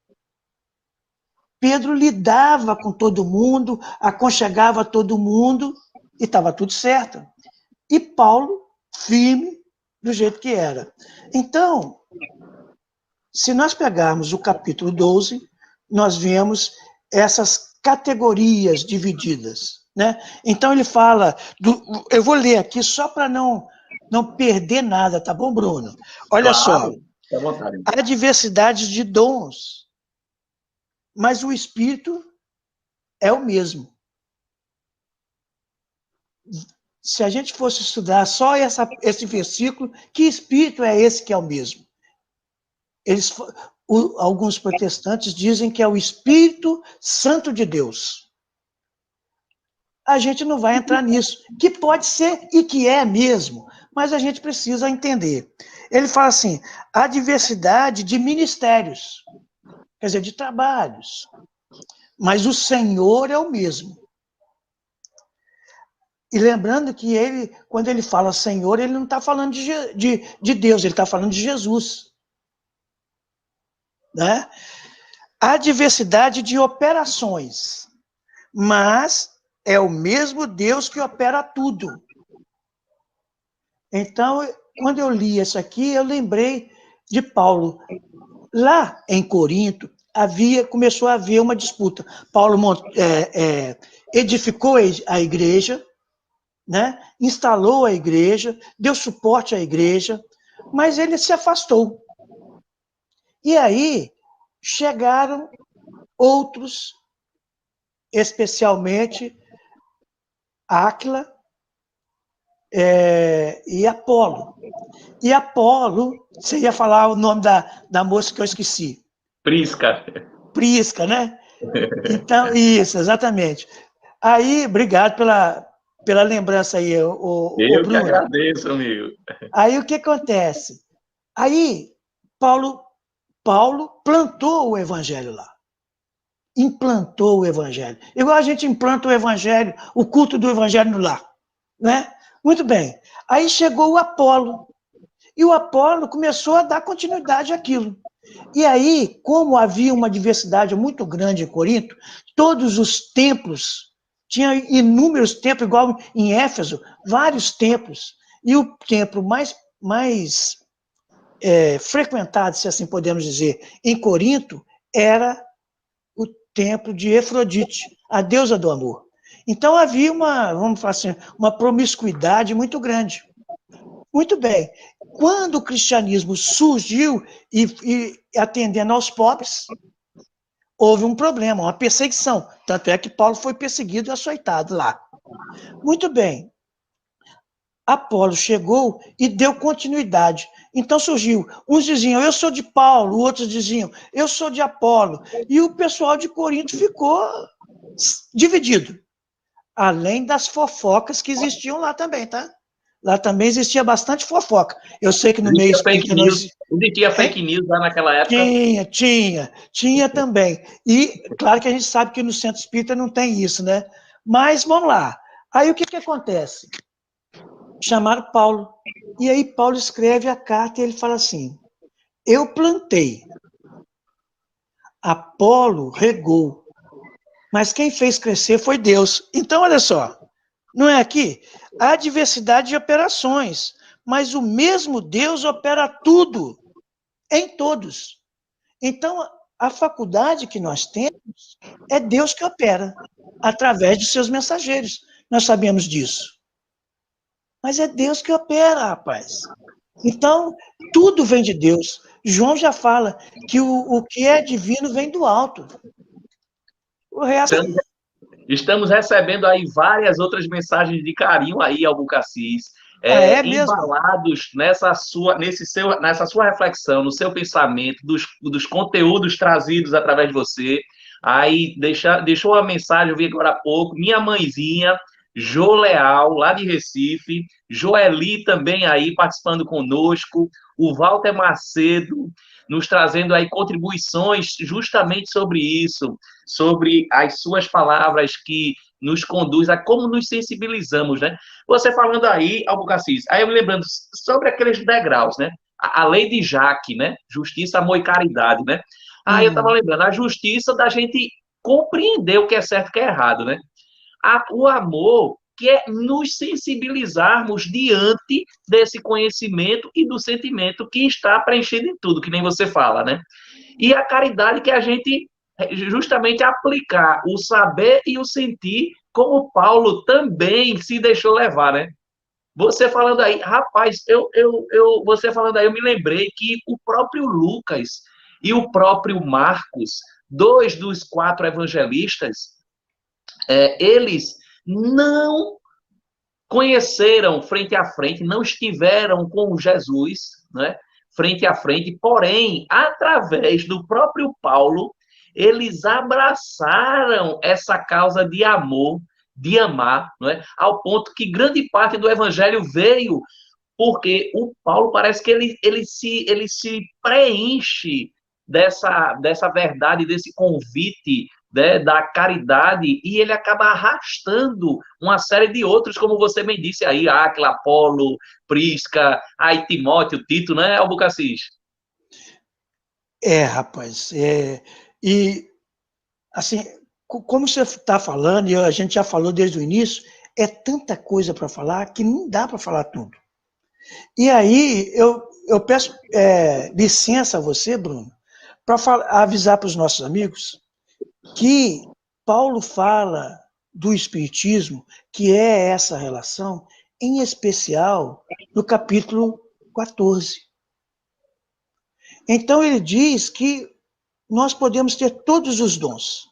Pedro lidava com todo mundo, aconchegava todo mundo, e estava tudo certo. E Paulo, firme, do jeito que era. Então, se nós pegarmos o capítulo 12, nós vemos essas categorias divididas. Né? Então ele fala, eu vou ler aqui só para não perder nada, tá bom, Bruno? Olha só, Claro, fique à vontade. há diversidade de dons, mas o Espírito é o mesmo. Se a gente fosse estudar só esse versículo, que Espírito é esse que é o mesmo? Alguns protestantes dizem que é o Espírito Santo de Deus. A gente não vai entrar nisso, que pode ser e que é mesmo, mas a gente precisa entender. Ele fala assim, a diversidade de ministérios, quer dizer, de trabalhos, mas o Senhor é o mesmo. E lembrando que ele, quando ele fala Senhor, ele não está falando de Deus, ele está falando de Jesus. Né? Há diversidade de operações, mas é o mesmo Deus que opera tudo. Então, quando eu li isso aqui, eu lembrei de Paulo. Lá em Corinto, começou a haver uma disputa. Paulo edificou a igreja, né? Instalou a igreja, deu suporte à igreja, mas ele se afastou. E aí chegaram outros, especialmente Áquila e Apolo. E Apolo, você ia falar o nome da moça que eu esqueci. Prisca. Prisca, né? Então, isso, exatamente. Aí, obrigado pela lembrança aí, o Eu que Bruno. agradeço, amigo. Aí o que acontece? Aí Paulo plantou o evangelho lá. Implantou o evangelho. Igual a gente implanta o evangelho, o culto do evangelho no lar. Né? Muito bem. Aí chegou o Apolo. E o Apolo começou a dar continuidade àquilo. E aí, como havia uma diversidade muito grande em Corinto, todos os templos, tinha inúmeros templos, igual em Éfeso, vários templos. E o templo mais frequentado, se assim podemos dizer, em Corinto, era o templo de Efrodite, a deusa do amor. Então havia vamos falar assim, uma promiscuidade muito grande. Muito bem. Quando o cristianismo surgiu e atendendo aos pobres, houve um problema, uma perseguição. Tanto é que Paulo foi perseguido e açoitado lá. Muito bem. Apolo chegou e deu continuidade. Então surgiu. Uns diziam, eu sou de Paulo, outros diziam, eu sou de Apolo. E o pessoal de Corinto ficou dividido. Além das fofocas que existiam lá também, tá? Lá também existia bastante fofoca. Eu sei que no meio Existia fake espírita não news. existe. Existia fake news lá naquela época. Tinha também. E claro que a gente sabe que no centro espírita não tem isso, né? Mas vamos lá. Aí o que acontece? Chamaram Paulo. E aí Paulo escreve a carta e ele fala assim: eu plantei, Apolo regou, mas quem fez crescer foi Deus. Então, olha só, não é aqui? Há diversidade de operações, mas o mesmo Deus opera tudo, em todos. Então, a faculdade que nós temos é Deus que opera, através de seus mensageiros. Nós sabemos disso. Mas é Deus que opera, rapaz. Então, tudo vem de Deus. João já fala que o que é divino vem do alto. O resto. Estamos recebendo aí várias outras mensagens de carinho aí, Albucacis, É mesmo? embalados nessa sua reflexão, no seu pensamento, dos conteúdos trazidos através de você. Aí deixou uma mensagem, eu vi agora há pouco, minha mãezinha, Jo Leal, lá de Recife, Joeli também aí participando conosco, o Walter Macedo nos trazendo aí contribuições justamente sobre isso, sobre as suas palavras que nos conduz a como nos sensibilizamos, né? Você falando aí, Albucacis, aí eu me lembrando sobre aqueles degraus, né? A lei de Jacques, né? Justiça, amor e caridade, né? Aí eu estava lembrando, a justiça da gente compreender o que é certo e o que é errado, né? O amor, que é nos sensibilizarmos diante desse conhecimento e do sentimento que está preenchido em tudo, que nem você fala, né? E a caridade, que a gente justamente aplicar o saber e o sentir, como Paulo também se deixou levar, né? Você falando aí, rapaz, você falando aí, eu me lembrei que o próprio Lucas e o próprio Marcos, dois dos quatro evangelistas, eles não conheceram frente a frente, não estiveram com Jesus, né, frente a frente, porém, através do próprio Paulo, eles abraçaram essa causa de amor, de amar, né, ao ponto que grande parte do evangelho veio porque o Paulo parece que ele se preenche dessa verdade, desse convite, né, da caridade, e ele acaba arrastando uma série de outros, como você bem disse aí, Áquila, Apolo, Prisca, aí Timóteo, Tito, né, Albucacis? Rapaz. E, assim, como você está falando, e a gente já falou desde o início, é tanta coisa para falar que não dá para falar tudo. E aí, eu peço licença a você, Bruno, para avisar para os nossos amigos que Paulo fala do Espiritismo, que é essa relação, em especial no capítulo 14. Então, ele diz que nós podemos ter todos os dons.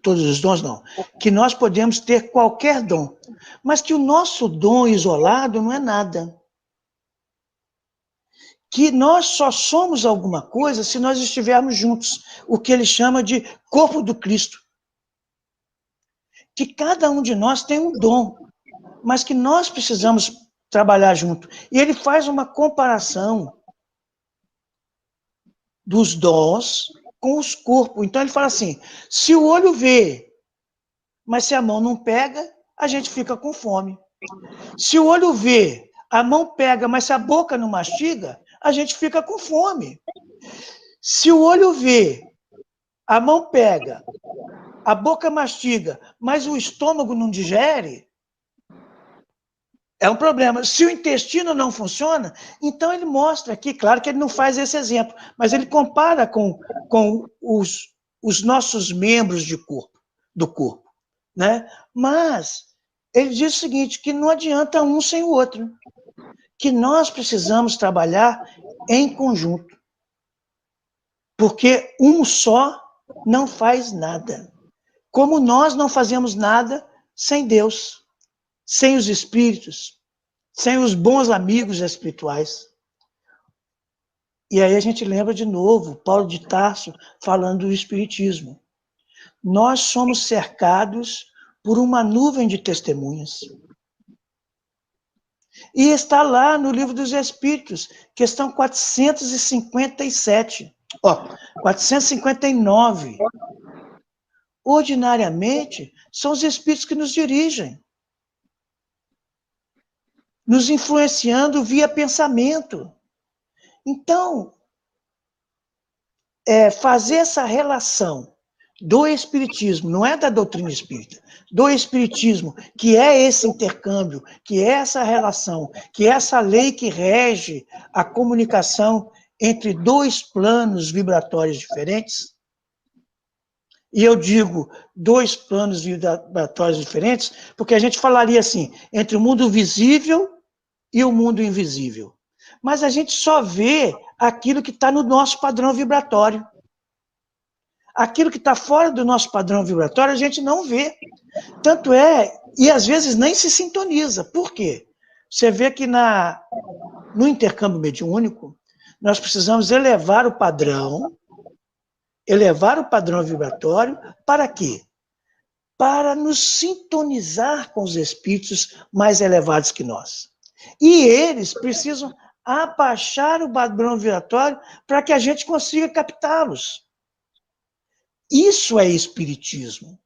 todos os dons não, que nós podemos ter qualquer dom, mas que o nosso dom isolado não é nada. Que nós só somos alguma coisa se nós estivermos juntos, o que ele chama de corpo do Cristo. Que cada um de nós tem um dom, mas que nós precisamos trabalhar junto. E ele faz uma comparação dos dons com os corpos. Então ele fala assim, se o olho vê, mas se a mão não pega, a gente fica com fome. Se o olho vê, a mão pega, mas se a boca não mastiga, a gente fica com fome. Se o olho vê, a mão pega, a boca mastiga, mas o estômago não digere, é um problema. Se o intestino não funciona, então ele mostra aqui, claro que ele não faz esse exemplo, mas ele compara com os nossos membros do corpo, né? Mas ele diz o seguinte, que não adianta um sem o outro, que nós precisamos trabalhar em conjunto, porque um só não faz nada. Como nós não fazemos nada sem Deus, sem os espíritos, sem os bons amigos espirituais. E aí a gente lembra de novo, Paulo de Tarso falando do espiritismo. Nós somos cercados por uma nuvem de testemunhas. E está lá no Livro dos Espíritos, questão 457. 459. Ordinariamente, são os espíritos que nos dirigem, nos influenciando via pensamento. Então, fazer essa relação do espiritismo, não é da doutrina espírita, do espiritismo, que é esse intercâmbio, que é essa relação, que é essa lei que rege a comunicação entre dois planos vibratórios diferentes. E eu digo dois planos vibratórios diferentes, porque a gente falaria assim, entre o mundo visível e o mundo invisível. Mas a gente só vê aquilo que está no nosso padrão vibratório. Aquilo que está fora do nosso padrão vibratório, a gente não vê. Tanto é, e às vezes nem se sintoniza. Por quê? Você vê que no intercâmbio mediúnico, nós precisamos elevar o padrão vibratório, para quê? Para nos sintonizar com os espíritos mais elevados que nós. E eles precisam abaixar o padrão vibratório para que a gente consiga captá-los. Isso é espiritismo.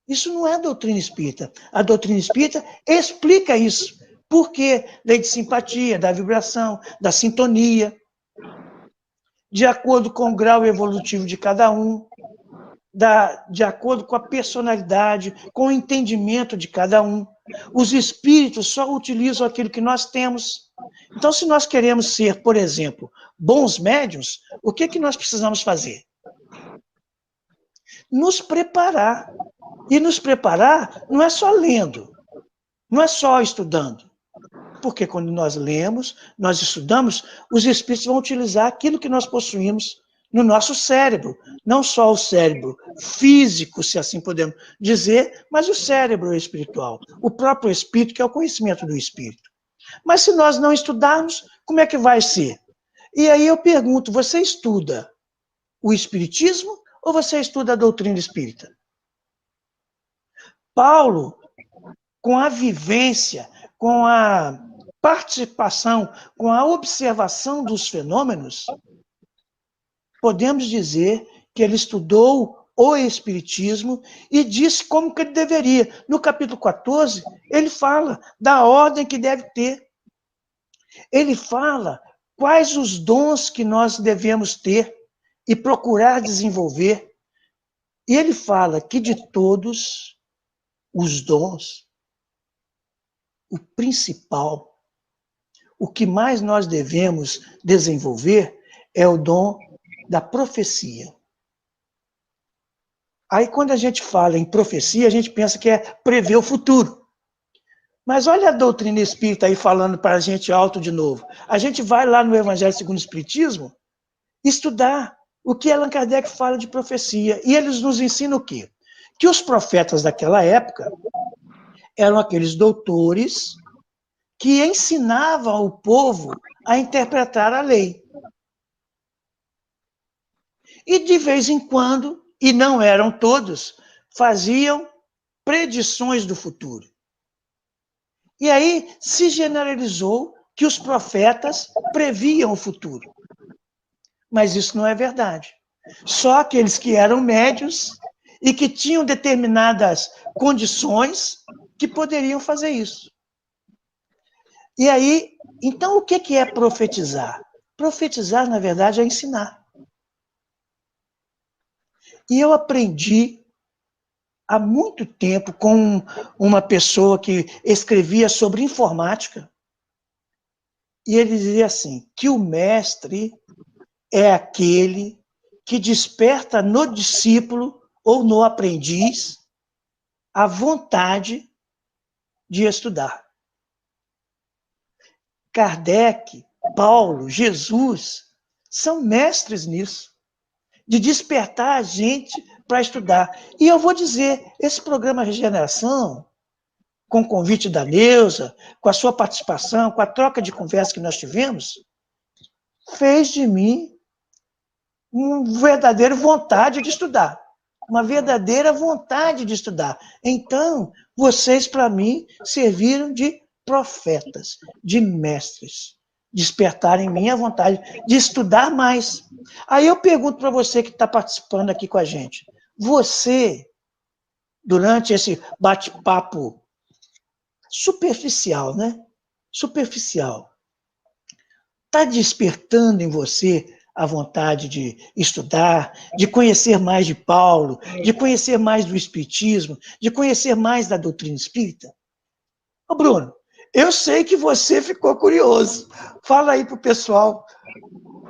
Isso não é doutrina espírita. A doutrina espírita explica isso. Por quê? Lei de simpatia, da vibração, da sintonia, de acordo com o grau evolutivo de cada um, de acordo com a personalidade, com o entendimento de cada um. Os espíritos só utilizam aquilo que nós temos. Então, se nós queremos ser, por exemplo, bons médiuns, o que nós precisamos fazer? Nos preparar. E nos preparar não é só lendo, não é só estudando. Porque quando nós lemos, nós estudamos, os espíritos vão utilizar aquilo que nós possuímos no nosso cérebro. Não só o cérebro físico, se assim podemos dizer, mas o cérebro espiritual. O próprio espírito, que é o conhecimento do espírito. Mas se nós não estudarmos, como é que vai ser? E aí eu pergunto, você estuda o espiritismo ou você estuda a doutrina espírita? Paulo, com a vivência, com a participação, com a observação dos fenômenos, podemos dizer que ele estudou o espiritismo e disse como que ele deveria. No capítulo 14, ele fala da ordem que deve ter. Ele fala quais os dons que nós devemos ter e procurar desenvolver. E ele fala que de todos os dons, o principal, o que mais nós devemos desenvolver é o dom da profecia. Aí, quando a gente fala em profecia, a gente pensa que é prever o futuro. Mas olha a doutrina espírita aí falando para a gente alto de novo. A gente vai lá no Evangelho segundo o Espiritismo estudar o que Allan Kardec fala de profecia. E eles nos ensinam o quê? que os profetas daquela época eram aqueles doutores que ensinavam o povo a interpretar a lei. E, de vez em quando, e não eram todos, faziam predições do futuro. E aí se generalizou que os profetas previam o futuro. Mas isso não é verdade. Só aqueles que eram médios e que tinham determinadas condições que poderiam fazer isso. E aí, então o que é profetizar? Profetizar, na verdade, é ensinar. E eu aprendi há muito tempo com uma pessoa que escrevia sobre informática, e ele dizia assim, que o mestre é aquele que desperta no discípulo ou no aprendiz a vontade de estudar. Kardec, Paulo, Jesus são mestres nisso, de despertar a gente para estudar. E eu vou dizer, esse programa Regeneração, com o convite da Neuza, com a sua participação, com a troca de conversa que nós tivemos, fez de mim uma verdadeira vontade de estudar. Uma verdadeira vontade de estudar. Então, vocês, para mim, serviram de profetas, de mestres. Despertarem minha vontade de estudar mais. Aí eu pergunto para você que está participando aqui com a gente. Você, durante esse bate-papo superficial, né? Superficial. Está despertando em você a vontade de estudar, de conhecer mais de Paulo, de conhecer mais do Espiritismo, de conhecer mais da doutrina espírita? Ô Bruno, eu sei que você ficou curioso. Fala aí para o pessoal.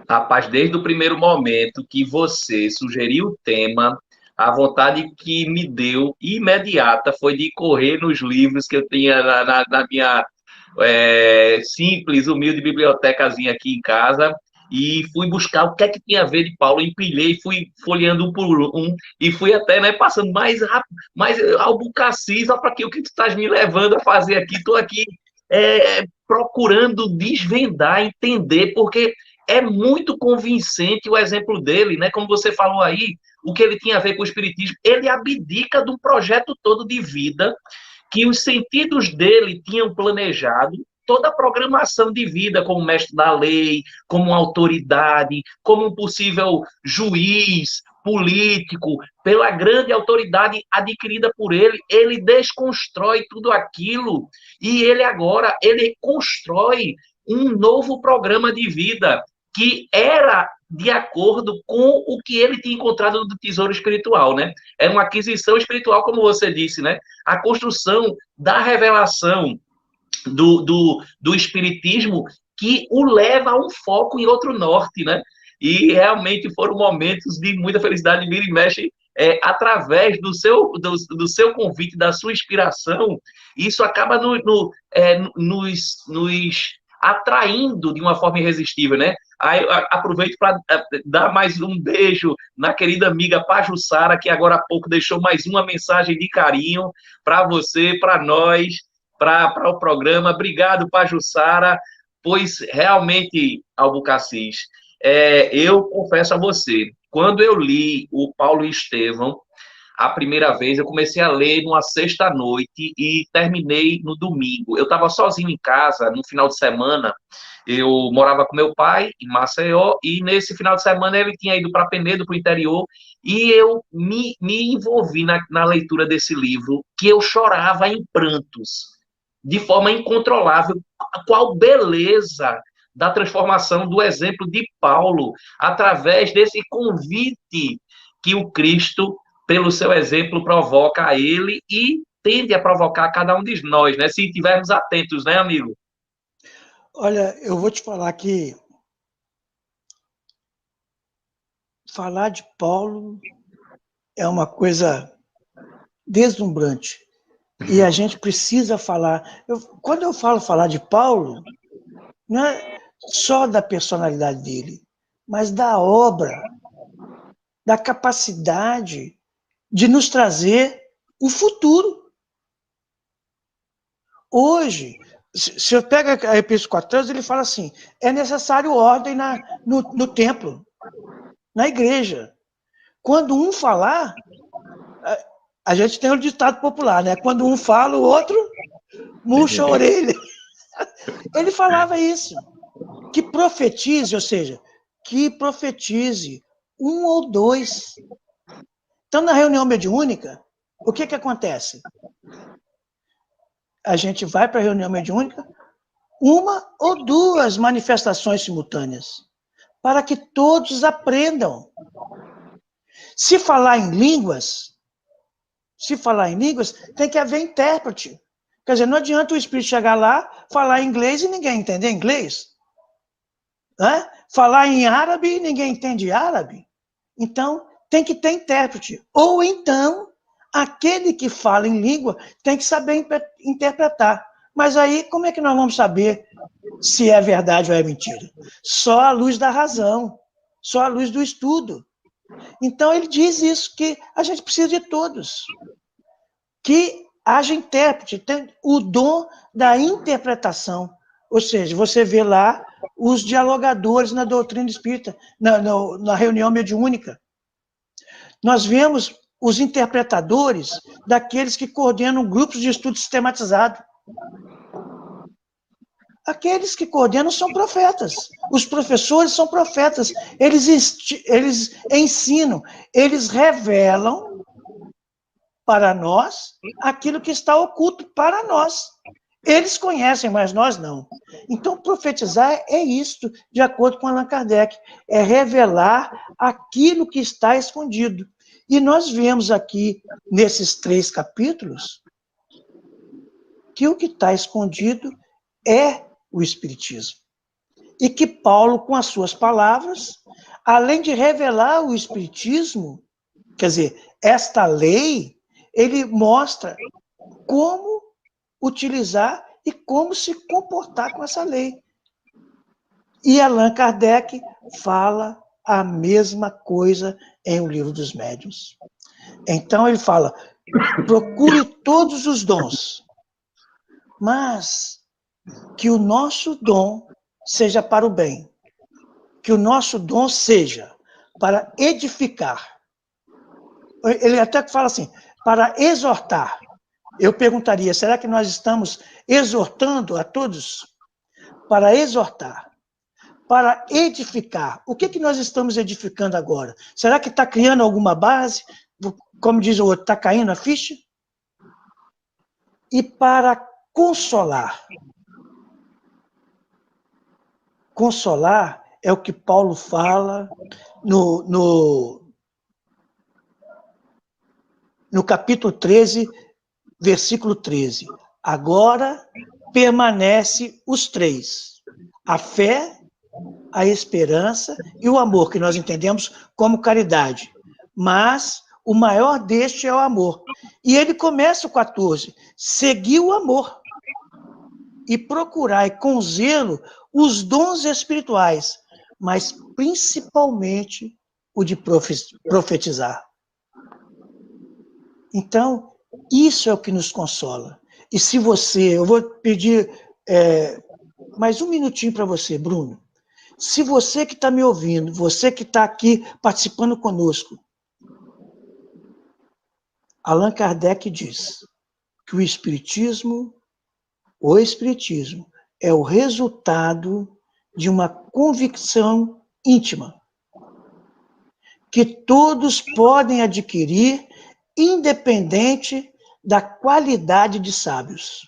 Rapaz, desde o primeiro momento que você sugeriu o tema, a vontade que me deu imediata foi de correr nos livros que eu tinha na minha simples, humilde bibliotecazinha aqui em casa e fui buscar o que é que tinha a ver de Paulo, empilhei, fui folheando um por um e fui até, né, passando mais rápido, mais Albucacis, olha para aqui o que tu estás me levando a fazer aqui, estou aqui procurando desvendar, entender, porque é muito convincente o exemplo dele, né? Como você falou aí, o que ele tinha a ver com o espiritismo, ele abdica de um projeto todo de vida que os sentidos dele tinham planejado, toda a programação de vida como mestre da lei, como autoridade, como um possível juiz, político, pela grande autoridade adquirida por ele, ele desconstrói tudo aquilo e ele constrói um novo programa de vida que era de acordo com o que ele tinha encontrado no tesouro espiritual, né? É uma aquisição espiritual, como você disse, né? A construção da revelação do espiritismo que o leva a um foco em outro norte, né? E realmente foram momentos de muita felicidade, vira e mexe, através do seu convite, da sua inspiração, isso acaba nos atraindo de uma forma irresistível, né? Aí, aproveito para dar mais um beijo na querida amiga Pajussara, que agora há pouco deixou mais uma mensagem de carinho para você, para nós, para o programa. Obrigado, Pajussara, pois realmente, Albucacis, eu confesso a você, quando eu li o Paulo e Estevão, a primeira vez, eu comecei a ler numa sexta-noite e terminei no domingo. Eu estava sozinho em casa, no final de semana, eu morava com meu pai em Maceió, e nesse final de semana ele tinha ido para Penedo, para o interior, e eu me envolvi na leitura desse livro, que eu chorava em prantos, de forma incontrolável. Qual beleza da transformação do exemplo de Paulo, através desse convite que o Cristo, pelo seu exemplo, provoca a ele e tende a provocar a cada um de nós, né? Se estivermos atentos, né, amigo? Olha, eu vou te falar que falar de Paulo é uma coisa deslumbrante. E a gente precisa falar. Quando eu falo falar de Paulo, não é só da personalidade dele, mas da obra, da capacidade de nos trazer o futuro. Hoje, se eu pego a Epístola 14, ele fala assim, é necessário ordem no templo, na igreja. Quando um falar, a gente tem um ditado popular, né? Quando um fala, o outro murcha a orelha. Ele falava isso. Que profetize, ou seja, que profetize um ou dois. Então, na reunião mediúnica, o que acontece? A gente vai para a reunião mediúnica, uma ou duas manifestações simultâneas, para que todos aprendam. Se falar em línguas, tem que haver intérprete. Quer dizer, não adianta o espírito chegar lá, falar inglês e ninguém entender inglês. Né? Falar em árabe e ninguém entende árabe. Então, tem que ter intérprete. Ou então, aquele que fala em língua tem que saber interpretar. Mas aí, como é que nós vamos saber se é verdade ou é mentira? Só à luz da razão, só à luz do estudo. Então, ele diz isso, que a gente precisa de todos. Que haja intérprete, tem o dom da interpretação. Ou seja, você vê lá os dialogadores na doutrina espírita, na reunião mediúnica. Nós vemos os interpretadores daqueles que coordenam grupos de estudo sistematizado. Aqueles que coordenam são profetas. Os professores são profetas. Eles ensinam, eles revelam para nós aquilo que está oculto para nós. Eles conhecem, mas nós não. Então, profetizar é isto, de acordo com Allan Kardec, é revelar aquilo que está escondido. E nós vemos aqui, nesses 3 capítulos, que o que está escondido é o Espiritismo. E que Paulo, com as suas palavras, além de revelar o Espiritismo, quer dizer, esta lei, ele mostra como utilizar e como se comportar com essa lei. E Allan Kardec fala a mesma coisa em O Livro dos Médiuns. Então ele fala, procure todos os dons, mas que o nosso dom seja para o bem, que o nosso dom seja para edificar. Ele até fala assim, para exortar. Eu perguntaria, será que nós estamos exortando a todos? Para exortar, para edificar. O que nós estamos edificando agora? Será que está criando alguma base? Como diz o outro, está caindo a ficha? E para consolar. Consolar é o que Paulo fala no capítulo 13, versículo 13. Agora permanece os 3. A fé, a esperança e o amor, que nós entendemos como caridade. Mas o maior deste é o amor. E ele começa o 14. Seguir o amor. E procurai com zelo os dons espirituais, mas principalmente o de profetizar. Então, isso é o que nos consola. E se você, eu vou pedir mais um minutinho para você, Bruno. Se você que está me ouvindo, você que está aqui participando conosco, Allan Kardec diz que o Espiritismo é o resultado de uma convicção íntima, que todos podem adquirir, independente da qualidade de sábios.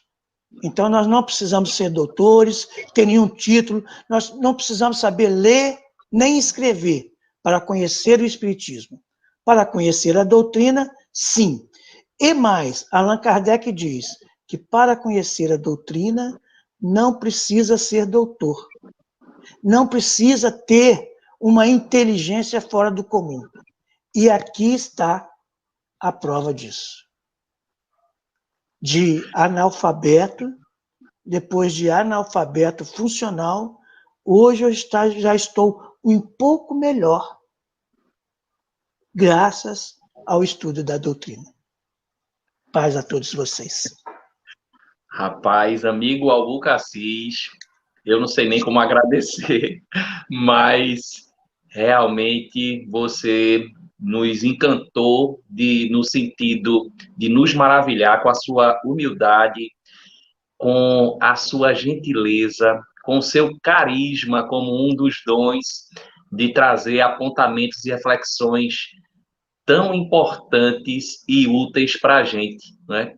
Então, nós não precisamos ser doutores, ter nenhum título, nós não precisamos saber ler nem escrever para conhecer o Espiritismo. Para conhecer a doutrina, sim. E mais, Allan Kardec diz que para conhecer a doutrina não precisa ser doutor, não precisa ter uma inteligência fora do comum. E aqui está a prova disso. De analfabeto, depois de analfabeto funcional, hoje eu já estou um pouco melhor, graças ao estudo da doutrina. Paz a todos vocês. Rapaz, amigo Albucacis, eu não sei nem como agradecer, mas realmente você nos encantou no sentido de nos maravilhar com a sua humildade, com a sua gentileza, com o seu carisma como um dos dons de trazer apontamentos e reflexões tão importantes e úteis para a gente, né?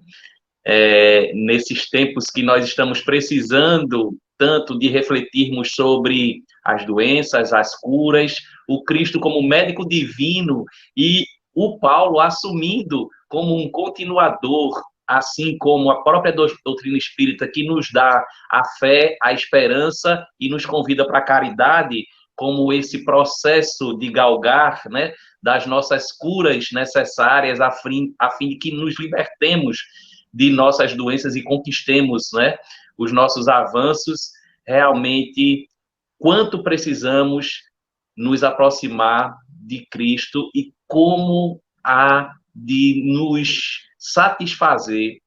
Nesses tempos que nós estamos precisando tanto de refletirmos sobre as doenças, as curas, o Cristo como médico divino e o Paulo assumindo como um continuador, assim como a própria doutrina espírita que nos dá a fé, a esperança e nos convida para a caridade, como esse processo de galgar, né, das nossas curas necessárias a fim de que nos libertemos de nossas doenças e conquistemos, né, os nossos avanços. Realmente, quanto precisamos nos aproximar de Cristo e como há de nos satisfazer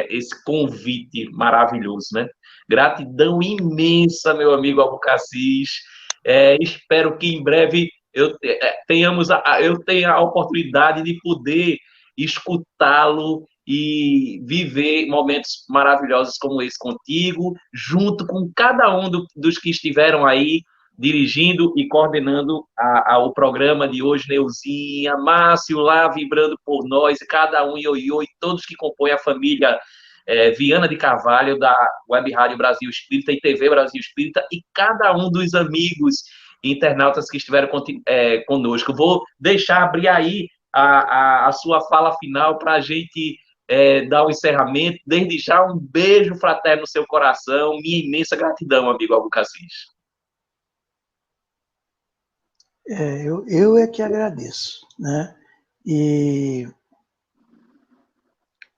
esse convite maravilhoso, né? Gratidão imensa, meu amigo Albucacis. Espero que em breve eu tenha a oportunidade de poder escutá-lo e viver momentos maravilhosos como esse contigo, junto com cada um dos que estiveram aí dirigindo e coordenando o programa de hoje, Neuzinha, Márcio lá vibrando por nós, e cada um, Ioiô, e todos que compõem a família Viana de Carvalho, da Web Rádio Brasil Espírita e TV Brasil Espírita, e cada um dos amigos internautas que estiveram conosco. Vou deixar abrir aí a sua fala final para a gente dar o um encerramento. Desde já, um beijo fraterno no seu coração, minha imensa gratidão, amigo Albucacis. Eu é que agradeço, né? E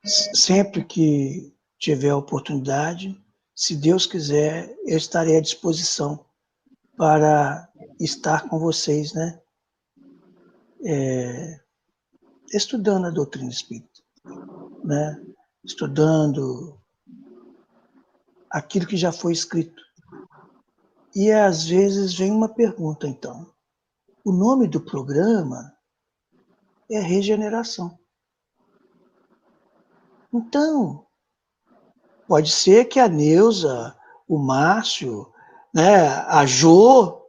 sempre que tiver a oportunidade, se Deus quiser, eu estarei à disposição para estar com vocês, né? Estudando a doutrina espírita, né? Estudando aquilo que já foi escrito. E às vezes vem uma pergunta, então. O nome do programa é Regeneração. Então, pode ser que a Neuza, o Márcio, né, a Jo,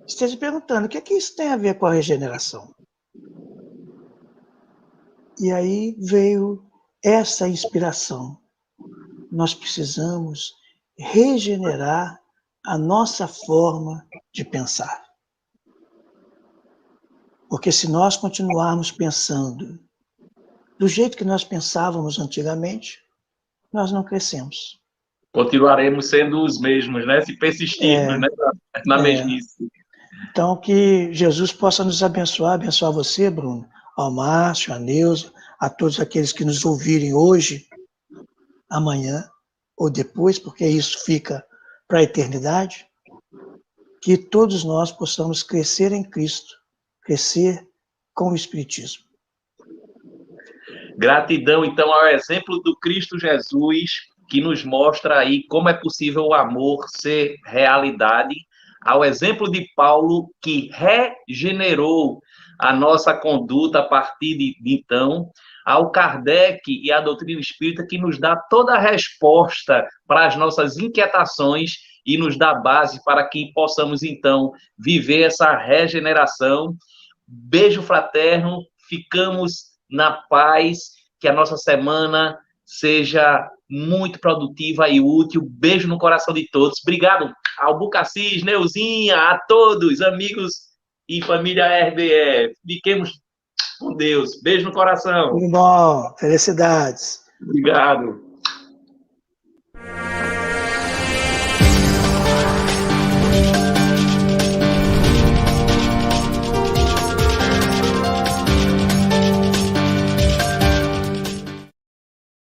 esteja perguntando o que é que isso tem a ver com a regeneração. E aí veio essa inspiração. Nós precisamos regenerar a nossa forma de pensar. Porque se nós continuarmos pensando do jeito que nós pensávamos antigamente, nós não crescemos. Continuaremos sendo os mesmos, né? Se persistirmos, né? Na mesmice. Então, que Jesus possa nos abençoar você, Bruno, ao Márcio, a Neuza, a todos aqueles que nos ouvirem hoje, amanhã ou depois, porque isso fica para a eternidade, que todos nós possamos crescer em Cristo, crescer com o Espiritismo. Gratidão, então, ao exemplo do Cristo Jesus, que nos mostra aí como é possível o amor ser realidade, ao exemplo de Paulo, que regenerou a nossa conduta a partir de então, ao Kardec e à doutrina espírita, que nos dá toda a resposta para as nossas inquietações e nos dá base para que possamos, então, viver essa regeneração. Beijo fraterno, ficamos na paz, que a nossa semana seja muito produtiva e útil. Beijo no coração de todos. Obrigado, Albucacis, Neuzinha, a todos, amigos e família RBF. Fiquemos com Deus. Beijo no coração. Muito bom. Felicidades. Obrigado.